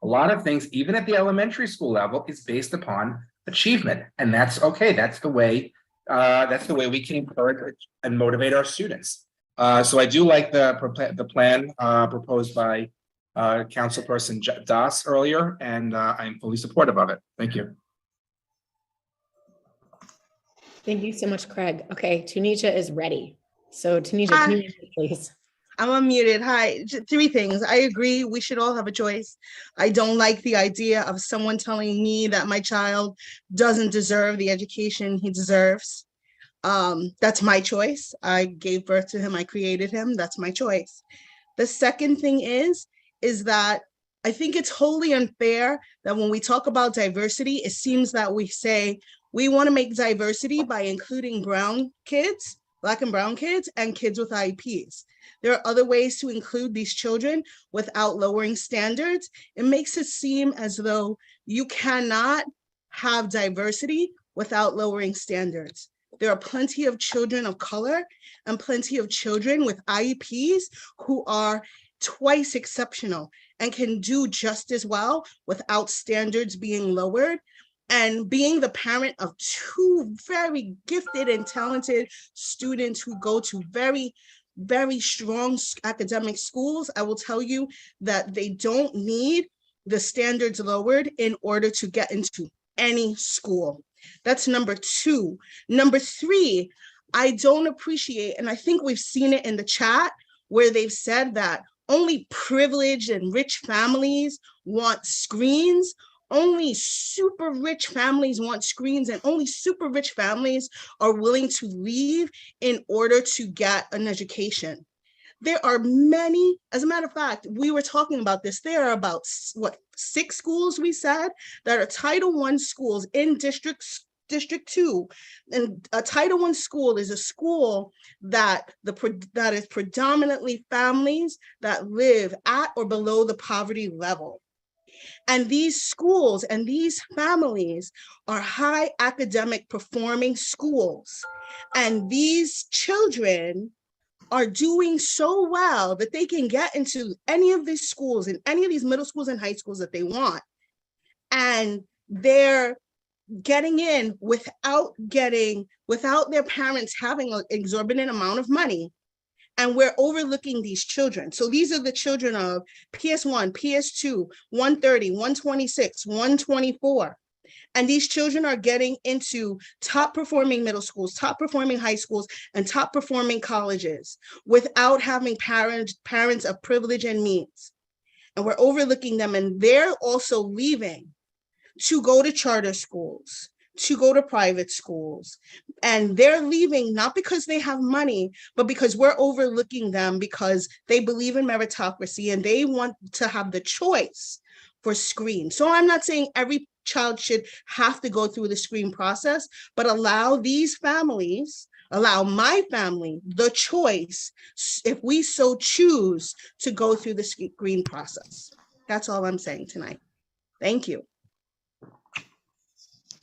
Speaker 15: A lot of things, even at the elementary school level, is based upon achievement, and that's okay. That's the way we can encourage and motivate our students. So I do like the plan proposed by Councilperson Das earlier, and I'm fully supportive of it. Thank you.
Speaker 5: Thank you so much, Craig. Okay, Tunisia is ready. So Tunisia, can you unmute, please?
Speaker 7: I'm unmuted. Hi, 3 things. I agree, we should all have a choice. I don't like the idea of someone telling me that my child doesn't deserve the education he deserves. That's my choice. I gave birth to him, I created him, that's my choice. The second thing is that I think it's wholly unfair that when we talk about diversity, it seems that we say we want to make diversity by including brown kids, Black and brown kids, and kids with IEPs. There are other ways to include these children without lowering standards. It makes it seem as though you cannot have diversity without lowering standards. There are plenty of children of color and plenty of children with IEPs who are twice exceptional and can do just as well without standards being lowered. And being the parent of 2 very gifted and talented students who go to very, very strong academic schools, I will tell you that they don't need the standards lowered in order to get into any school. That's number 2. Number 3, I don't appreciate, and I think we've seen it in the chat where they've said that only privileged and rich families want screens. Only super rich families want screens, and only super rich families are willing to leave in order to get an education. There are many, as a matter of fact, we were talking about this, there are about, 6 schools we said that are Title I schools in District 2. And a Title I school is a school that is predominantly families that live at or below the poverty level. And these schools and these families are high academic performing schools. And these children are doing so well that they can get into any of these schools and any of these middle schools and high schools that they want. And they're getting in without their parents having an exorbitant amount of money. And we're overlooking these children. So these are the children of PS1, PS2, 130, 126, 124. And these children are getting into top performing middle schools, top performing high schools, and top performing colleges without having parents of privilege and means. And we're overlooking them, and they're also leaving to go to charter schools, to go to private schools. And they're leaving not because they have money, but because we're overlooking them because they believe in meritocracy and they want to have the choice for screen. So I'm not saying every child should have to go through the screen process, but allow these families, allow my family the choice, if we so choose, to go through the screen process. That's all I'm saying tonight. Thank you.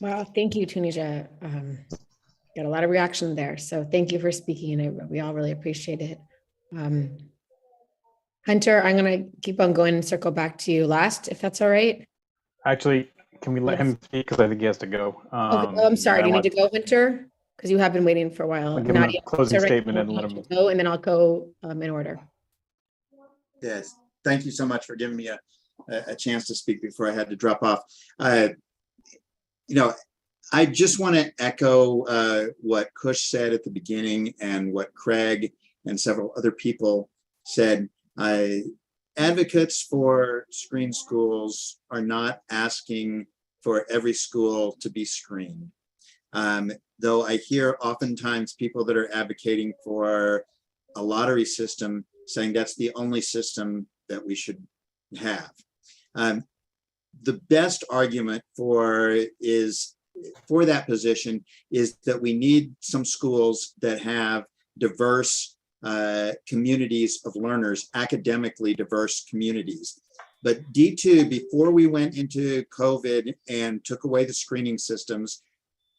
Speaker 5: Well, thank you, Tunisia. Got a lot of reaction there. So thank you for speaking, and we all really appreciate it. Hunter, I'm going to keep on going and circle back to you last, if that's all right.
Speaker 3: Actually, can we let him speak? Because I think he has to go.
Speaker 5: Okay. Oh, I'm sorry. Do you need to go, Hunter? Because you have been waiting for a while.
Speaker 3: Give him a closing statement and let him
Speaker 5: go, and then I'll go in order.
Speaker 6: Yes, thank you so much for giving me a chance to speak before I had to drop off. I just want to echo what Kush said at the beginning and what Craig and several other people said. Advocates for screen schools are not asking for every school to be screened. Though I hear oftentimes people that are advocating for a lottery system saying that's the only system that we should have. The best argument for that position is that we need some schools that have diverse communities of learners, academically diverse communities. But D2, before we went into COVID and took away the screening systems,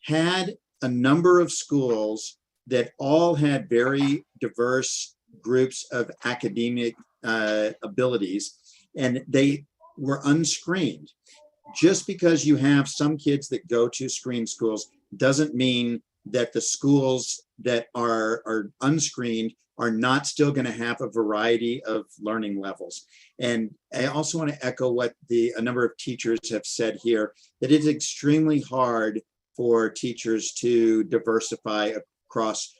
Speaker 6: had a number of schools that all had very diverse groups of academic abilities, and they were unscreened. Just because you have some kids that go to screen schools doesn't mean that the schools that are unscreened are not still going to have a variety of learning levels. And I also want to echo what a number of teachers have said here, that it's extremely hard for teachers to diversify across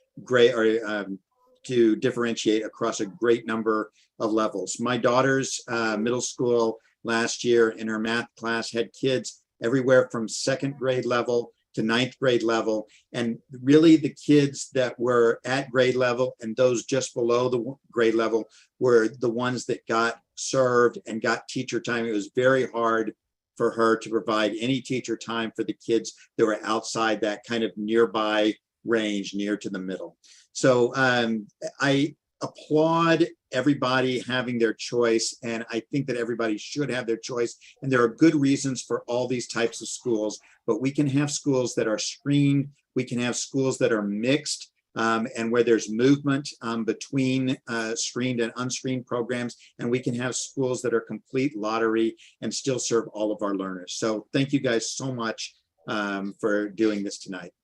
Speaker 6: to differentiate across a great number of levels. My daughter's middle school last year in her math class had kids everywhere from second grade level to ninth grade level. And really the kids that were at grade level and those just below the grade level were the ones that got served and got teacher time. It was very hard for her to provide any teacher time for the kids that were outside that kind of nearby range, near to the middle. So I applaud everybody having their choice, and I think that everybody should have their choice. And there are good reasons for all these types of schools, but we can have schools that are screened, we can have schools that are mixed, and where there's movement between screened and unscreened programs, and we can have schools that are complete lottery and still serve all of our learners. So thank you guys so much for doing this tonight.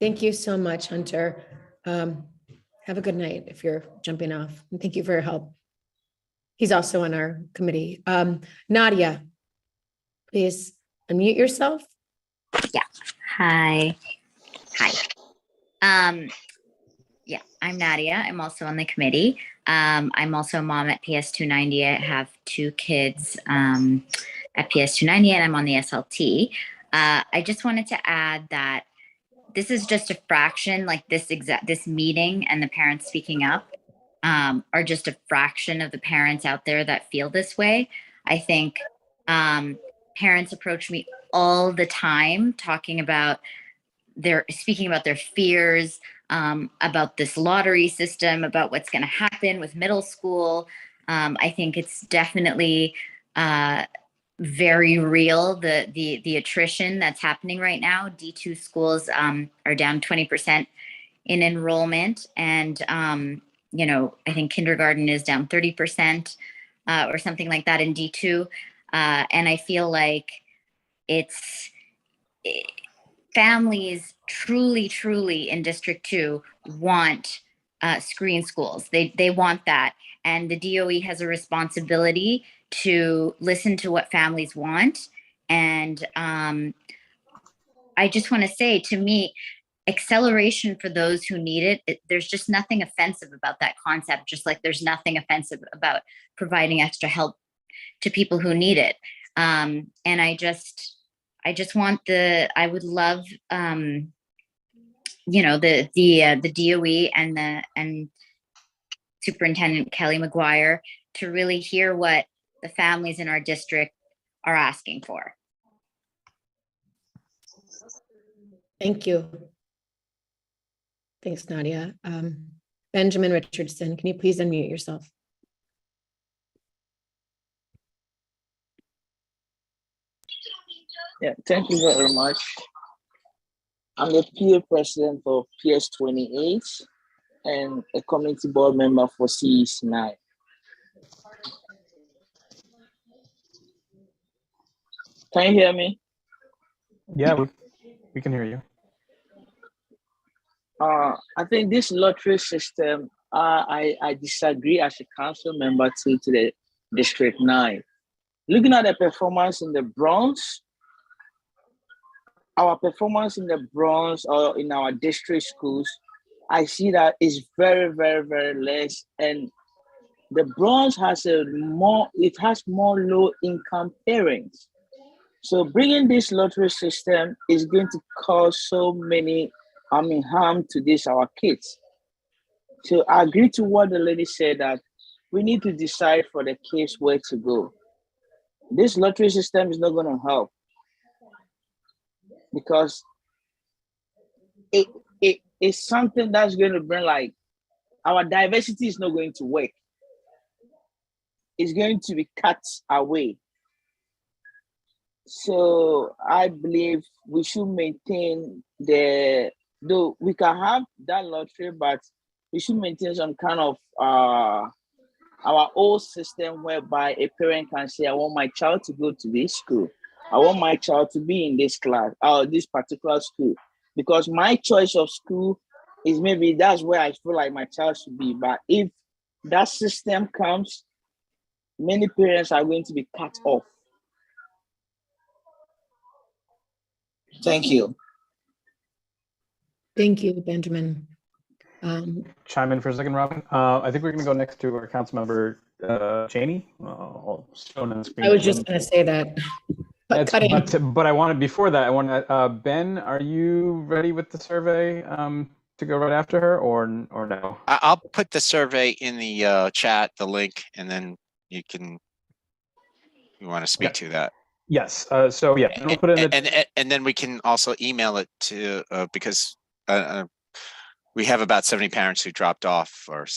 Speaker 5: Thank you so much, Hunter. Have a good night if you're jumping off. And thank you for your help. He's also on our committee. Nadia, please unmute yourself.
Speaker 12: Yeah. Hi. Yeah, I'm Nadia. I'm also on the committee. I'm also a mom at PS290. I have 2 kids at PS290, and I'm on the SLT. I just wanted to add that this is just a fraction, like this meeting and the parents speaking up are just a fraction of the parents out there that feel this way. I think parents approach me all the time speaking about their fears, about this lottery system, about what's going to happen with middle school. I think it's definitely very real, the attrition that's happening right now. D2 schools are down 20% in enrollment, and I think kindergarten is down 30% or something like that in D2, and I feel like families truly in District 2 want screen schools. They want that, and the DOE has a responsibility to listen to what families want And I just want to say, to me, acceleration for those who need it, there's just nothing offensive about that concept, just like there's nothing offensive about providing extra help to people who need it. And I just want I would love, you know, the DOE and Superintendent Kelly McGuire to really hear what the families in our district are asking for.
Speaker 5: Thank you. Thanks, Nadia. Benjamin Richardson, can you please unmute yourself?
Speaker 13: Yeah, thank you very much. I'm the PA president for PS28 and a community board member for CECD2. Can you hear me?
Speaker 3: Yeah, we can hear you.
Speaker 13: I think this lottery system, I disagree as a council member to the District 9. Looking at the performance in the Bronx, our performance in the Bronx or in our district schools, I see that is very, very, very less. And the Bronx has more low income parents. So bringing this lottery system is going to cause so many harm to our kids. So I agree to what the lady said, that we need to decide for the kids where to go. This lottery system is not going to help, because it's something that's going to bring, like, our diversity is not going to work. It's going to be cut away. So I believe we should maintain though we can have that lottery, but we should maintain some kind of our old system whereby a parent can say, I want my child to go to this school. I want my child to be in this class or this particular school, because my choice of school is maybe that's where I feel like my child should be. But if that system comes, many parents are going to be cut off. Thank you.
Speaker 5: Thank you, Benjamin.
Speaker 3: Chime in for a second, Robin. I think we're going to go next to our council member, Janie. Shown on the screen.
Speaker 5: I was just going to say that.
Speaker 3: But I wanted, before that, I want Ben, are you ready with the survey to go right after her, or no?
Speaker 2: I'll put the survey in the chat, the link, and then you want to speak to that.
Speaker 3: Yes. So yeah, I'll put it in
Speaker 2: and then we can also email it to because we have about 70 parents who dropped off, or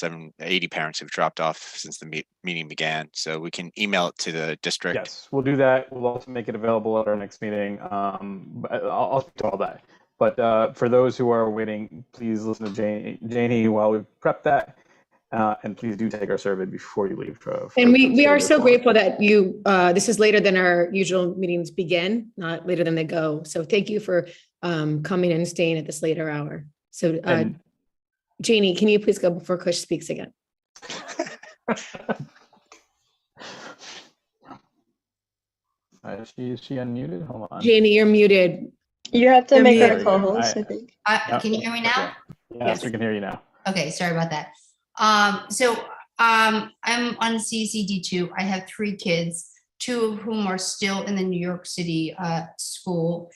Speaker 2: 80 parents who've dropped off since the meeting began. So we can email it to the district.
Speaker 3: Yes, we'll do that. We'll also make it available at our next meeting. I'll speak to all that. But for those who are waiting, please listen to Janie while we prep that. And please do take our survey before you leave.
Speaker 5: And we are so grateful that you, this is later than our usual meetings begin, not later than they go. So thank you for coming and staying at this later hour. So Janie, can you please go before Kush speaks again?
Speaker 3: Is she unmuted? Hold on.
Speaker 5: Janie, you're muted.
Speaker 14: You have to
Speaker 5: You're
Speaker 14: make her
Speaker 5: muted.
Speaker 14: a co-host, I think.
Speaker 23: Can you hear me now?
Speaker 3: Yes, we can hear you now.
Speaker 23: Okay, sorry about that. I'm on CECD2. I have 3 kids, 2 of whom are still in the New York City schools.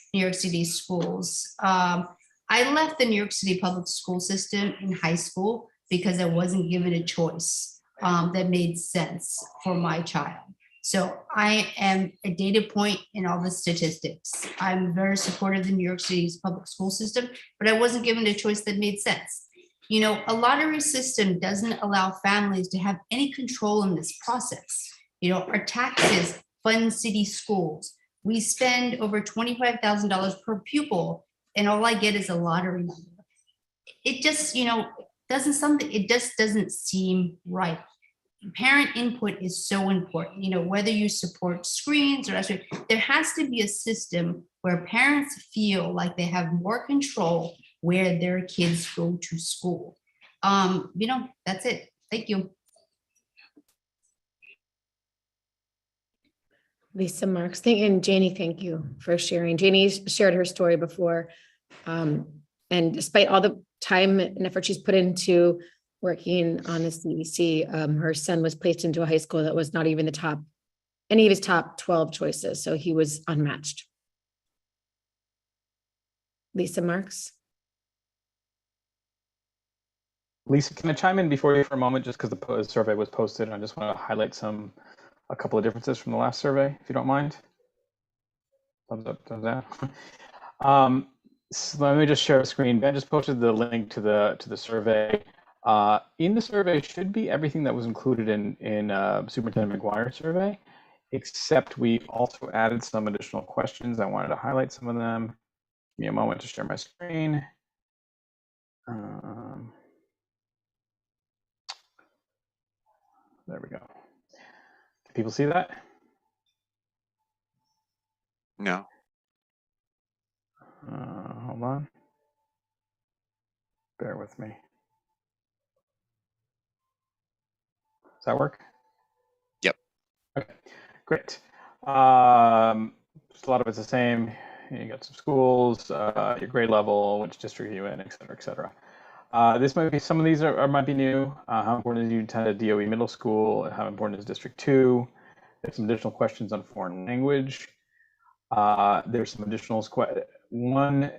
Speaker 23: I left the New York City public school system in high school because I wasn't given a choice that made sense for my child. So I am a data point in all the statistics. I'm very supportive of the New York City's public school system, but I wasn't given a choice that made sense. You know, a lottery system doesn't allow families to have any control in this process. You know, our taxes fund city schools. We spend over $25,000 per pupil, and all I get is a lottery number. It just, it just doesn't seem right. Parent input is so important. You know, whether you support screens or actually, there has to be a system where parents feel like they have more control where their kids go to school. That's it. Thank you.
Speaker 5: Lisa Marks, and Janie, thank you for sharing. Janie shared her story before. And despite all the time and effort she's put into working on the CEC, her son was placed into a high school that was not even any of his top 12 choices. So he was unmatched. Lisa Marks.
Speaker 3: Lisa, can I chime in before you for a moment, just because the survey was posted, and I just want to highlight a couple of differences from the last survey, if you don't mind. Thumbs up, thumbs down. So let me just share a screen. Ben just posted the link to the survey. In the survey should be everything that was included in Superintendent McGuire's survey, except we also added some additional questions. I wanted to highlight some of them. Give me a moment to share my screen. There we go. Can people see that?
Speaker 2: No.
Speaker 3: Hold on. Bear with me. Does that work?
Speaker 2: Yep.
Speaker 3: Okay, great. Just a lot of it's the same. You got some schools, your grade level, which district you're in, et cetera, et cetera. This might be, some of these might be new. How important is you attend a DOE middle school? How important is District 2? There's some additional questions on foreign language. There's some additional, one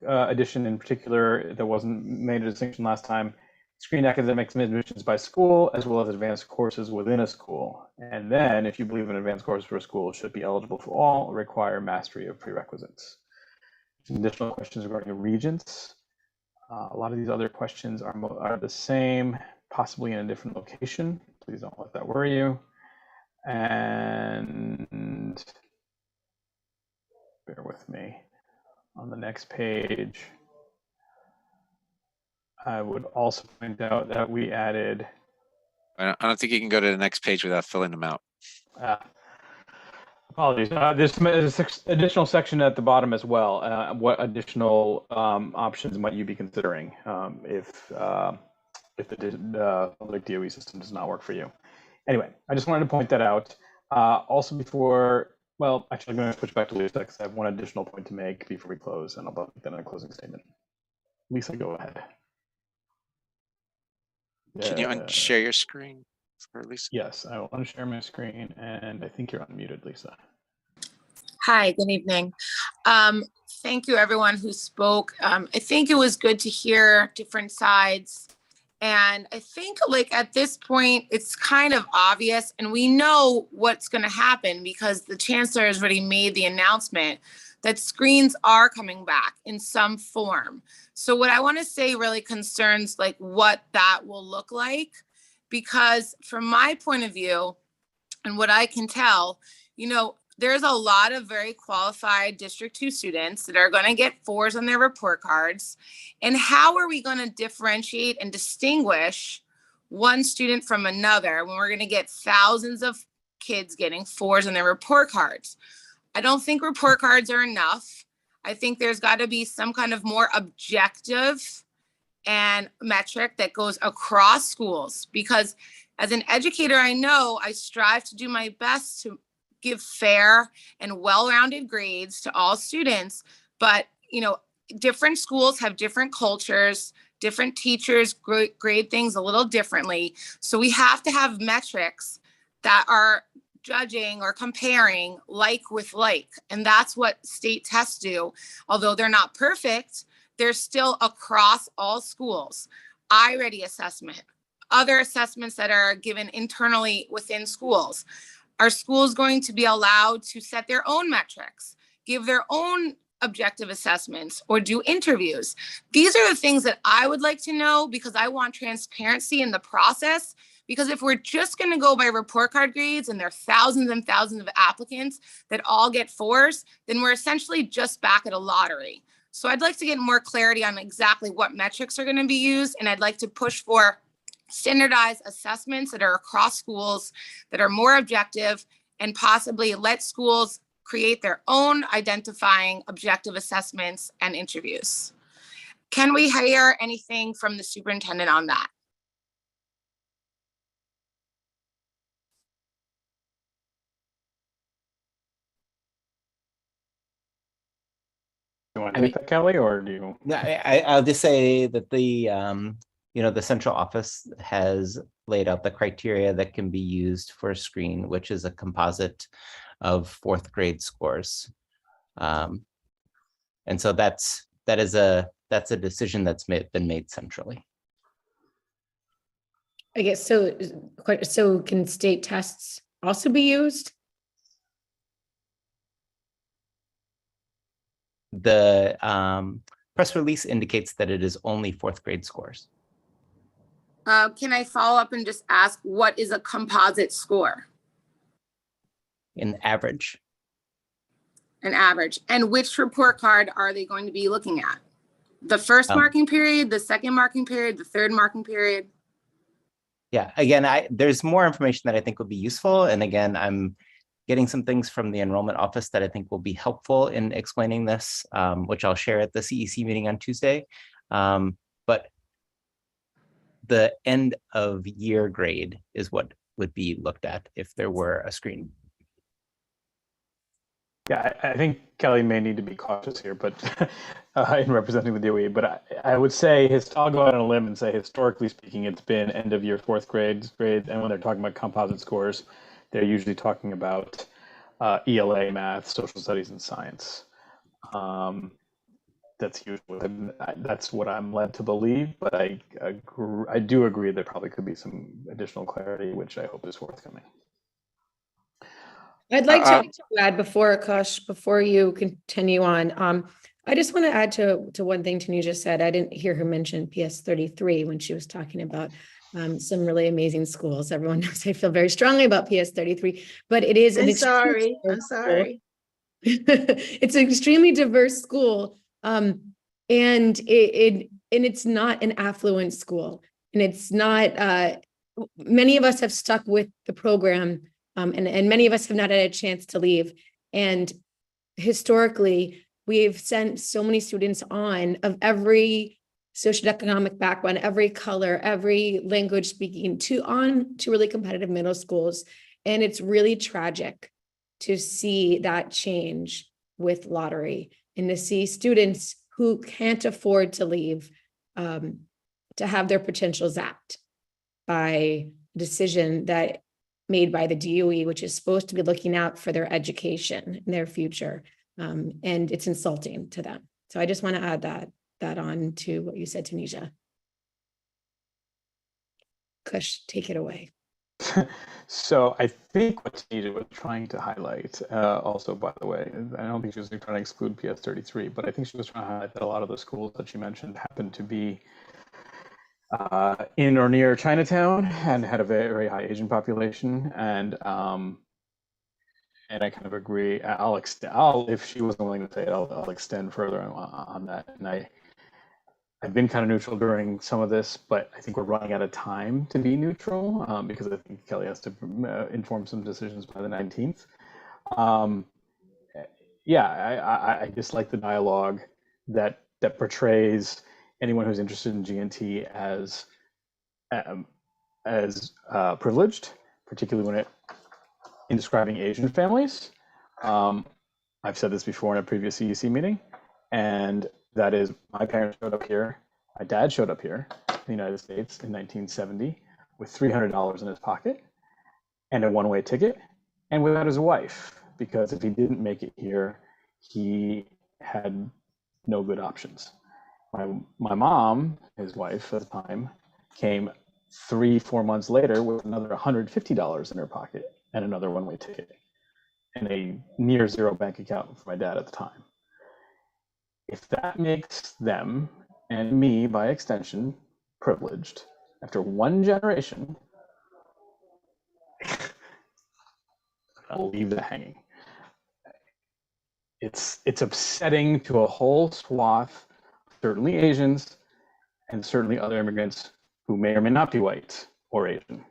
Speaker 3: addition in particular that wasn't made a distinction last time: screened academic admissions by school, as well as advanced courses within a school. And then, if you believe an advanced course for a school should be eligible for all, require mastery of prerequisites. Some additional questions regarding regents. A lot of these other questions are the same, possibly in a different location. Please don't let that worry you. And bear with me. On the next page, I would also point out that we added.
Speaker 2: I don't think you can go to the next page without filling them out.
Speaker 3: Apologies. There's an additional section at the bottom as well. What additional options might you be considering if the public DOE system does not work for you? Anyway, I just wanted to point that out. Also before, well, actually, I'm going to switch back to Lisa because I have one additional point to make before we close, and I'll put that in a closing statement. Lisa, go ahead.
Speaker 2: Can you unshare your screen for Lisa?
Speaker 3: Yes, I will unshare my screen, and I think you're unmuted, Lisa.
Speaker 8: Hi, good evening. Thank you everyone who spoke. I think it was good to hear different sides. And I think like at this point, it's kind of obvious and we know what's going to happen because the chancellor has already made the announcement that screens are coming back in some form. So what I want to say really concerns like what that will look like, because from my point of view and what I can tell, you know, there's a lot of very qualified District 2 students that are going to get 4s on their report cards. And how are we going to differentiate and distinguish one student from another when we're going to get thousands of kids getting 4s on their report cards? I don't think report cards are enough. I think there's got to be some kind of more objective and metric that goes across schools, because as an educator, I know I strive to do my best to give fair and well-rounded grades to all students. But, you know, different schools have different cultures, different teachers grade things a little differently. So we have to have metrics that are judging or comparing like with like. And that's what state tests do. Although they're not perfect, they're still across all schools. I-Ready assessment, other assessments that are given internally within schools. Are schools going to be allowed to set their own metrics, give their own objective assessments, or do interviews? These are the things that I would like to know because I want transparency in the process. Because if we're just going to go by report card grades and there are thousands and thousands of applicants that all get 4s, then we're essentially just back at a lottery. So I'd like to get more clarity on exactly what metrics are going to be used, and I'd like to push for standardized assessments that are across schools, that are more objective, and possibly let schools create their own identifying objective assessments and interviews. Can we hear anything from the superintendent on that?
Speaker 3: You want to take that, Kelly, or do you?
Speaker 14: No, I'll just say that the central office has laid out the criteria that can be used for a screen, which is a composite of fourth grade scores. And so that's a decision that's been made centrally.
Speaker 5: I guess so. So can state tests also be used?
Speaker 14: The press release indicates that it is only fourth grade scores.
Speaker 8: Can I follow up and just ask, what is a composite score?
Speaker 14: An average.
Speaker 8: An average. And which report card are they going to be looking at? The first marking period, the second marking period, the third marking period?
Speaker 14: Yeah, again, there's more information that I think would be useful. And again, I'm getting some things from the enrollment office that I think will be helpful in explaining this, which I'll share at the CEC meeting on Tuesday. But the end of year grade is what would be looked at if there were a screen.
Speaker 3: Yeah, I think Kelly may need to be cautious here, but in representing the DOE. But I would say, I'll go out on a limb and say, historically speaking, it's been end of year fourth grade, and when they're talking about composite scores, they're usually talking about ELA, math, social studies, and science. That's usually that's what I'm led to believe. But I do agree there probably could be some additional clarity, which I hope is forthcoming.
Speaker 5: I'd like to add before you continue on. I just want to add to one thing Tanisha said. I didn't hear her mention PS33 when she was talking about some really amazing schools. Everyone knows I feel very strongly about PS33, but it is
Speaker 7: I'm sorry.
Speaker 5: It's an extremely diverse school, and it's not an affluent school, and it's not. Many of us have stuck with the program. And many of us have not had a chance to leave. And historically, we've sent so many students on of every socioeconomic background, every color, every language speaking to really competitive middle schools. And it's really tragic to see that change with lottery and to see students who can't afford to leave to have their potential zapped by a decision that made by the DOE, which is supposed to be looking out for their education and their future. And it's insulting to them. So I just want to add that on to what you said, Tanisha. Kush, take it away.
Speaker 3: So I think what Tanisha was trying to highlight, also, by the way, I don't think she was trying to exclude PS33, but I think she was trying to highlight that a lot of the schools that she mentioned happen to be in or near Chinatown and had a very, very high Asian population. And I kind of agree. If she wasn't willing to say it, I'll extend further on that. And I've been kind of neutral during some of this, but I think we're running out of time to be neutral because I think Kelly has to inform some decisions by the 19th. I dislike the dialogue that portrays anyone who's interested in GNT as privileged, particularly in describing Asian families. I've said this before in a previous CEC meeting, and that is, my parents showed up here, my dad showed up here in the United States in 1970 with $300 in his pocket and a one-way ticket, and without his wife, because if he didn't make it here, he had no good options. My mom, his wife at the time, came 3-4 months later with another $150 in her pocket and another one-way ticket and a near zero bank account for my dad at the time. If that makes them, and me by extension, privileged after one generation, I'll leave that hanging. It's upsetting to a whole swath, certainly Asians, and certainly other immigrants who may or may not be white or Asian.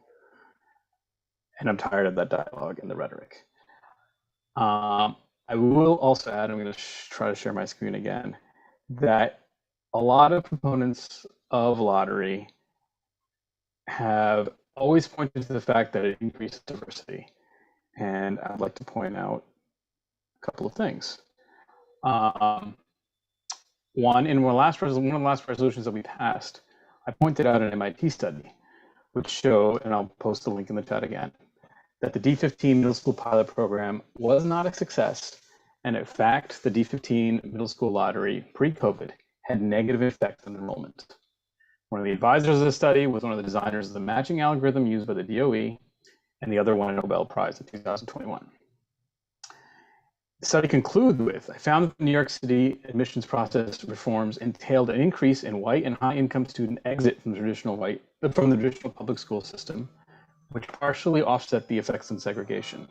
Speaker 3: And I'm tired of that dialogue and the rhetoric. I will also add, I'm going to try to share my screen again, that a lot of proponents of lottery have always pointed to the fact that it increases diversity. And I'd like to point out a couple of things. one of the last resolutions that we passed, I pointed out an MIT study, which showed, and I'll post the link in the chat again, that the D15 middle school pilot program was not a success. And in fact, the D15 middle school lottery pre-COVID had negative effects on enrollment. One of the advisors of the study was one of the designers of the matching algorithm used by the DOE, and the other won a Nobel Prize in 2021. The study concludes with, I found that the New York City admissions process reforms entailed an increase in white and high-income student exit from the traditional public school system, which partially offset the effects on segregation.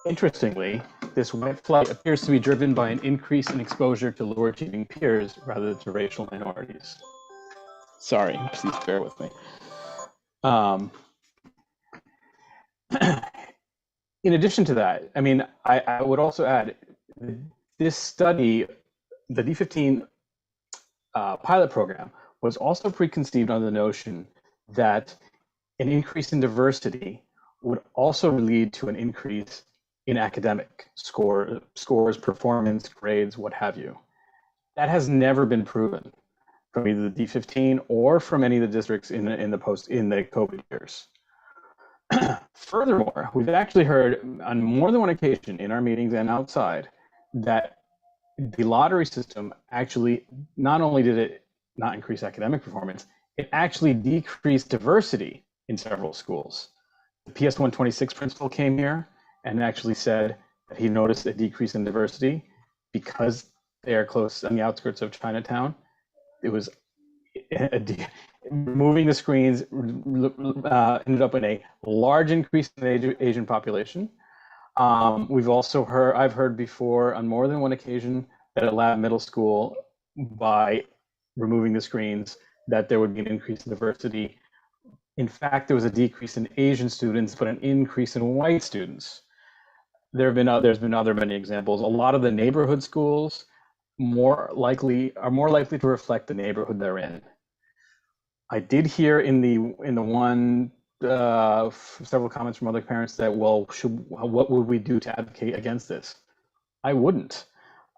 Speaker 3: Interestingly, this white flight appears to be driven by an increase in exposure to lower achieving peers rather than to racial minorities. Sorry, please bear with me. In addition to that, I mean, I would also add, this study, the D15 pilot program, was also preconceived on the notion that an increase in diversity would also lead to an increase in academic scores, performance, grades, what have you. That has never been proven from either the D15 or from any of the districts in the COVID years. Furthermore, we've actually heard on more than one occasion in our meetings and outside that the lottery system actually, not only did it not increase academic performance, it actually decreased diversity in several schools. The PS 126 principal came here and actually said that he noticed a decrease in diversity because they are close on the outskirts of Chinatown. It was removing the screens ended up in a large increase in the Asian population. I've heard before on more than one occasion that at Lab Middle School, by removing the screens, that there would be an increase in diversity. In fact, there was a decrease in Asian students, but an increase in white students. There's been other many examples. A lot of the neighborhood schools are more likely to reflect the neighborhood they're in. I did hear in the one several comments from other parents that, well, what would we do to advocate against this? I wouldn't.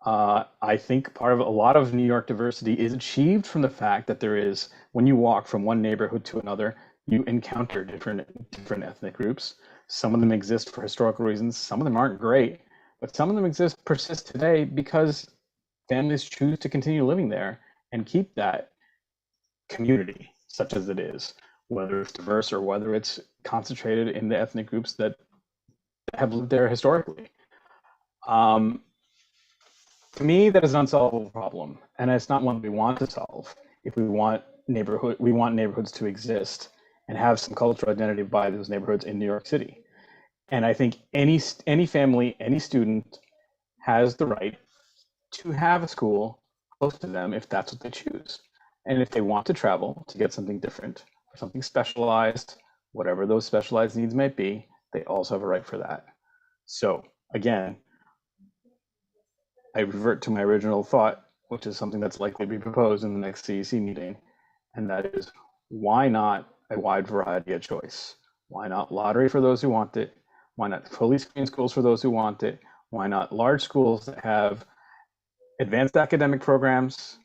Speaker 3: I think part of a lot of New York diversity is achieved from the fact that there is, when you walk from one neighborhood to another, you encounter different ethnic groups. Some of them exist for historical reasons. Some of them aren't great, but some of them persist today because families choose to continue living there and keep that community, such as it is, whether it's diverse or whether it's concentrated in the ethnic groups that have lived there historically. To me, that is an unsolvable problem, and it's not one we want to solve. If we want neighborhoods to exist and have some cultural identity by those neighborhoods in New York City. And I think any family, any student has the right to have a school close to them if that's what they choose. And if they want to travel to get something different, or something specialized, whatever those specialized needs might be, they also have a right for that. So again, I revert to my original thought, which is something that's likely to be proposed in the next CEC meeting, and that is, why not a wide variety of choice? Why not lottery for those who want it? Why not fully screened schools for those who want it? Why not large schools that have advanced academic programs?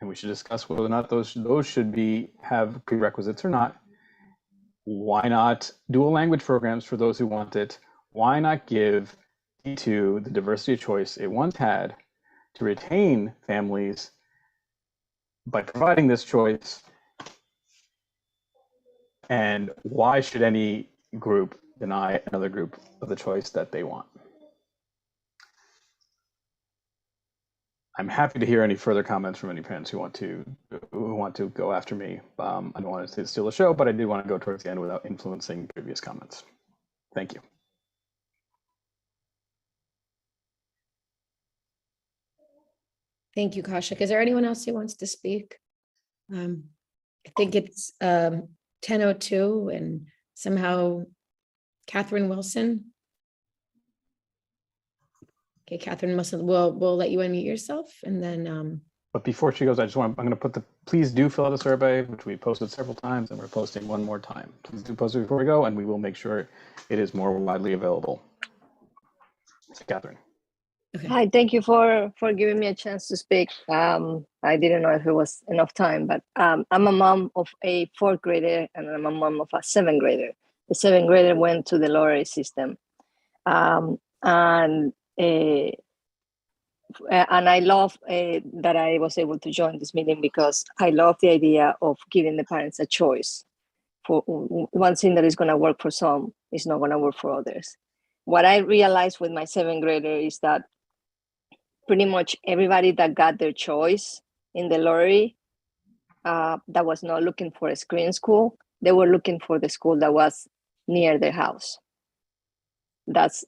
Speaker 3: And we should discuss whether or not those should have prerequisites or not. Why not dual language programs for those who want it? Why not give D2 the diversity of choice it once had to retain families by providing this choice? And why should any group deny another group of the choice that they want? I'm happy to hear any further comments from any parents who want to go after me. I don't want to steal the show, but I did want to go towards the end without influencing previous comments. Thank you.
Speaker 5: Thank you, Kaushik. Is there anyone else who wants to speak? I think it's 10:02 and somehow Catherine Wilson. Okay, Catherine Wilson, we'll let you unmute yourself and then.
Speaker 3: But before she goes, I'm going to put please do fill out a survey, which we posted several times and we're posting one more time. Please do post it before we go and we will make sure it is more widely available. So Catherine.
Speaker 16: Hi, thank you for giving me a chance to speak. I didn't know if it was enough time, but I'm a mom of a 4th grader and I'm a mom of a 7th grader. The 7th grader went to the lottery system, and I love that I was able to join this meeting because I love the idea of giving the parents a choice. For one thing that is going to work for some is not going to work for others. What I realized with my 7th grader is that pretty much everybody that got their choice in the lottery that was not looking for a screen school, they were looking for the school that was near their house. That's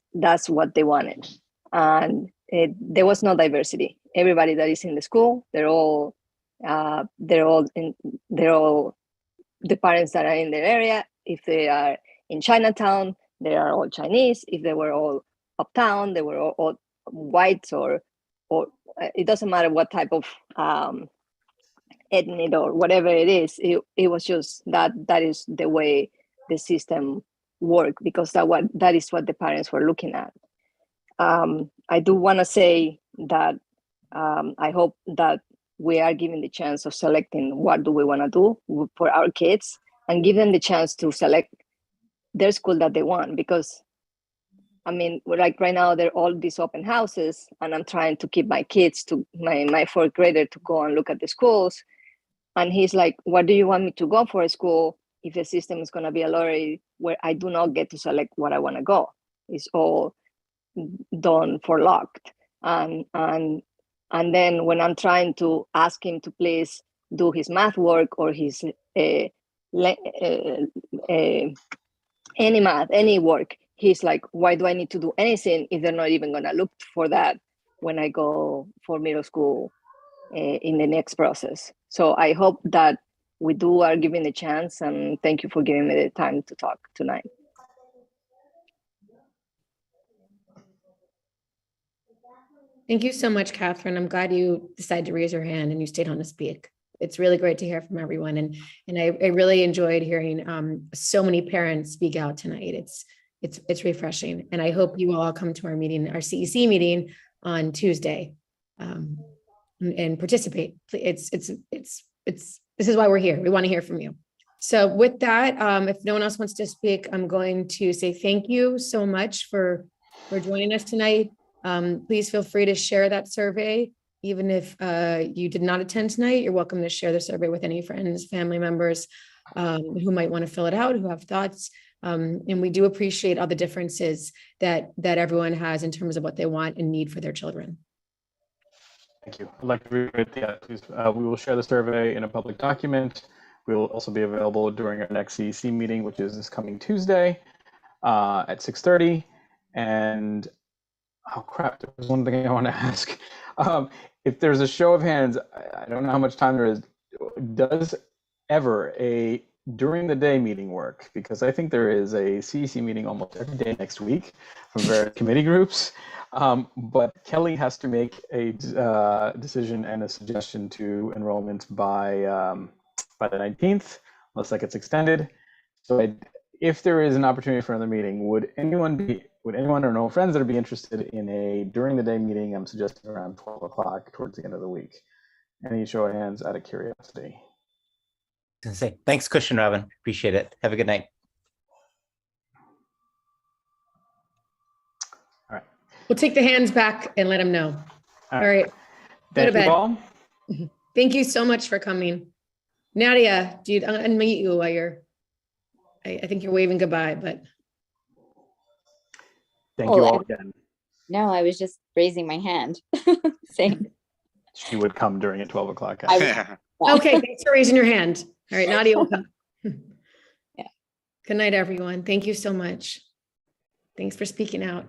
Speaker 16: what they wanted. And there was no diversity. Everybody that is in the school, they're all the parents that are in their area. If they are in Chinatown, they are all Chinese. If they were all uptown, they were all whites or it doesn't matter what type of ethnic or whatever it is. It was just that is the way the system worked because that is what the parents were looking at. I do want to say that I hope that we are given the chance of selecting what do we want to do for our kids and give them the chance to select their school that they want. Because I mean, like right now, there are all these open houses and I'm trying to keep my kids to my 4th grader to go and look at the schools. And he's like, what do you want me to go for a school if the system is going to be a lottery where I do not get to select what I want to go? It's all done for locked. And then when I'm trying to ask him to please do his math work or his any math, any work, he's like, why do I need to do anything if they're not even going to look for that when I go for middle school in the next process? So I hope that we are giving the chance, and thank you for giving me the time to talk tonight.
Speaker 5: Thank you so much, Catherine. I'm glad you decided to raise your hand and you stayed on to speak. It's really great to hear from everyone. And I really enjoyed hearing so many parents speak out tonight. It's refreshing. And I hope you will all come to our meeting, our CEC meeting on Tuesday, and participate. This is why we're here. We want to hear from you. So with that, if no one else wants to speak, I'm going to say thank you so much for joining us tonight. Please feel free to share that survey. Even if you did not attend tonight, you're welcome to share the survey with any friends, family members who might want to fill it out, who have thoughts. And we do appreciate all the differences that everyone has in terms of what they want and need for their children.
Speaker 3: Thank you. I'd like to reiterate that, please. We will share the survey in a public document. We will also be available during our next CEC meeting, which is this coming Tuesday at 6:30. And oh crap, there was one thing I want to ask. If there's a show of hands, I don't know how much time there is. Does ever a during the day meeting work? Because I think there is a CEC meeting almost every day next week from various committee groups. But Kelly has to make a decision and a suggestion to enrollment by the 19th, unless that gets extended. So if there is an opportunity for another meeting, would anyone or no friends that would be interested in a during the day meeting? I'm suggesting around 12 o'clock towards the end of the week. Any show of hands out of curiosity?
Speaker 14: Say thanks, Cushion Robin. Appreciate it. Have a good night.
Speaker 3: All right.
Speaker 5: We'll take the hands back and let them know. All right. Go to
Speaker 3: Thank you
Speaker 5: bed.
Speaker 3: all.
Speaker 5: Thank you so much for coming. Nadia, do you unmute you while you're, I think you're waving goodbye, but.
Speaker 3: Thank you all again.
Speaker 17: No, I was just raising my hand. Same.
Speaker 3: She would come during at 12 o'clock.
Speaker 5: Okay, thanks for raising your hand. All right, Nadia will come. Yeah. Good night, everyone. Thank you so much. Thanks for speaking out.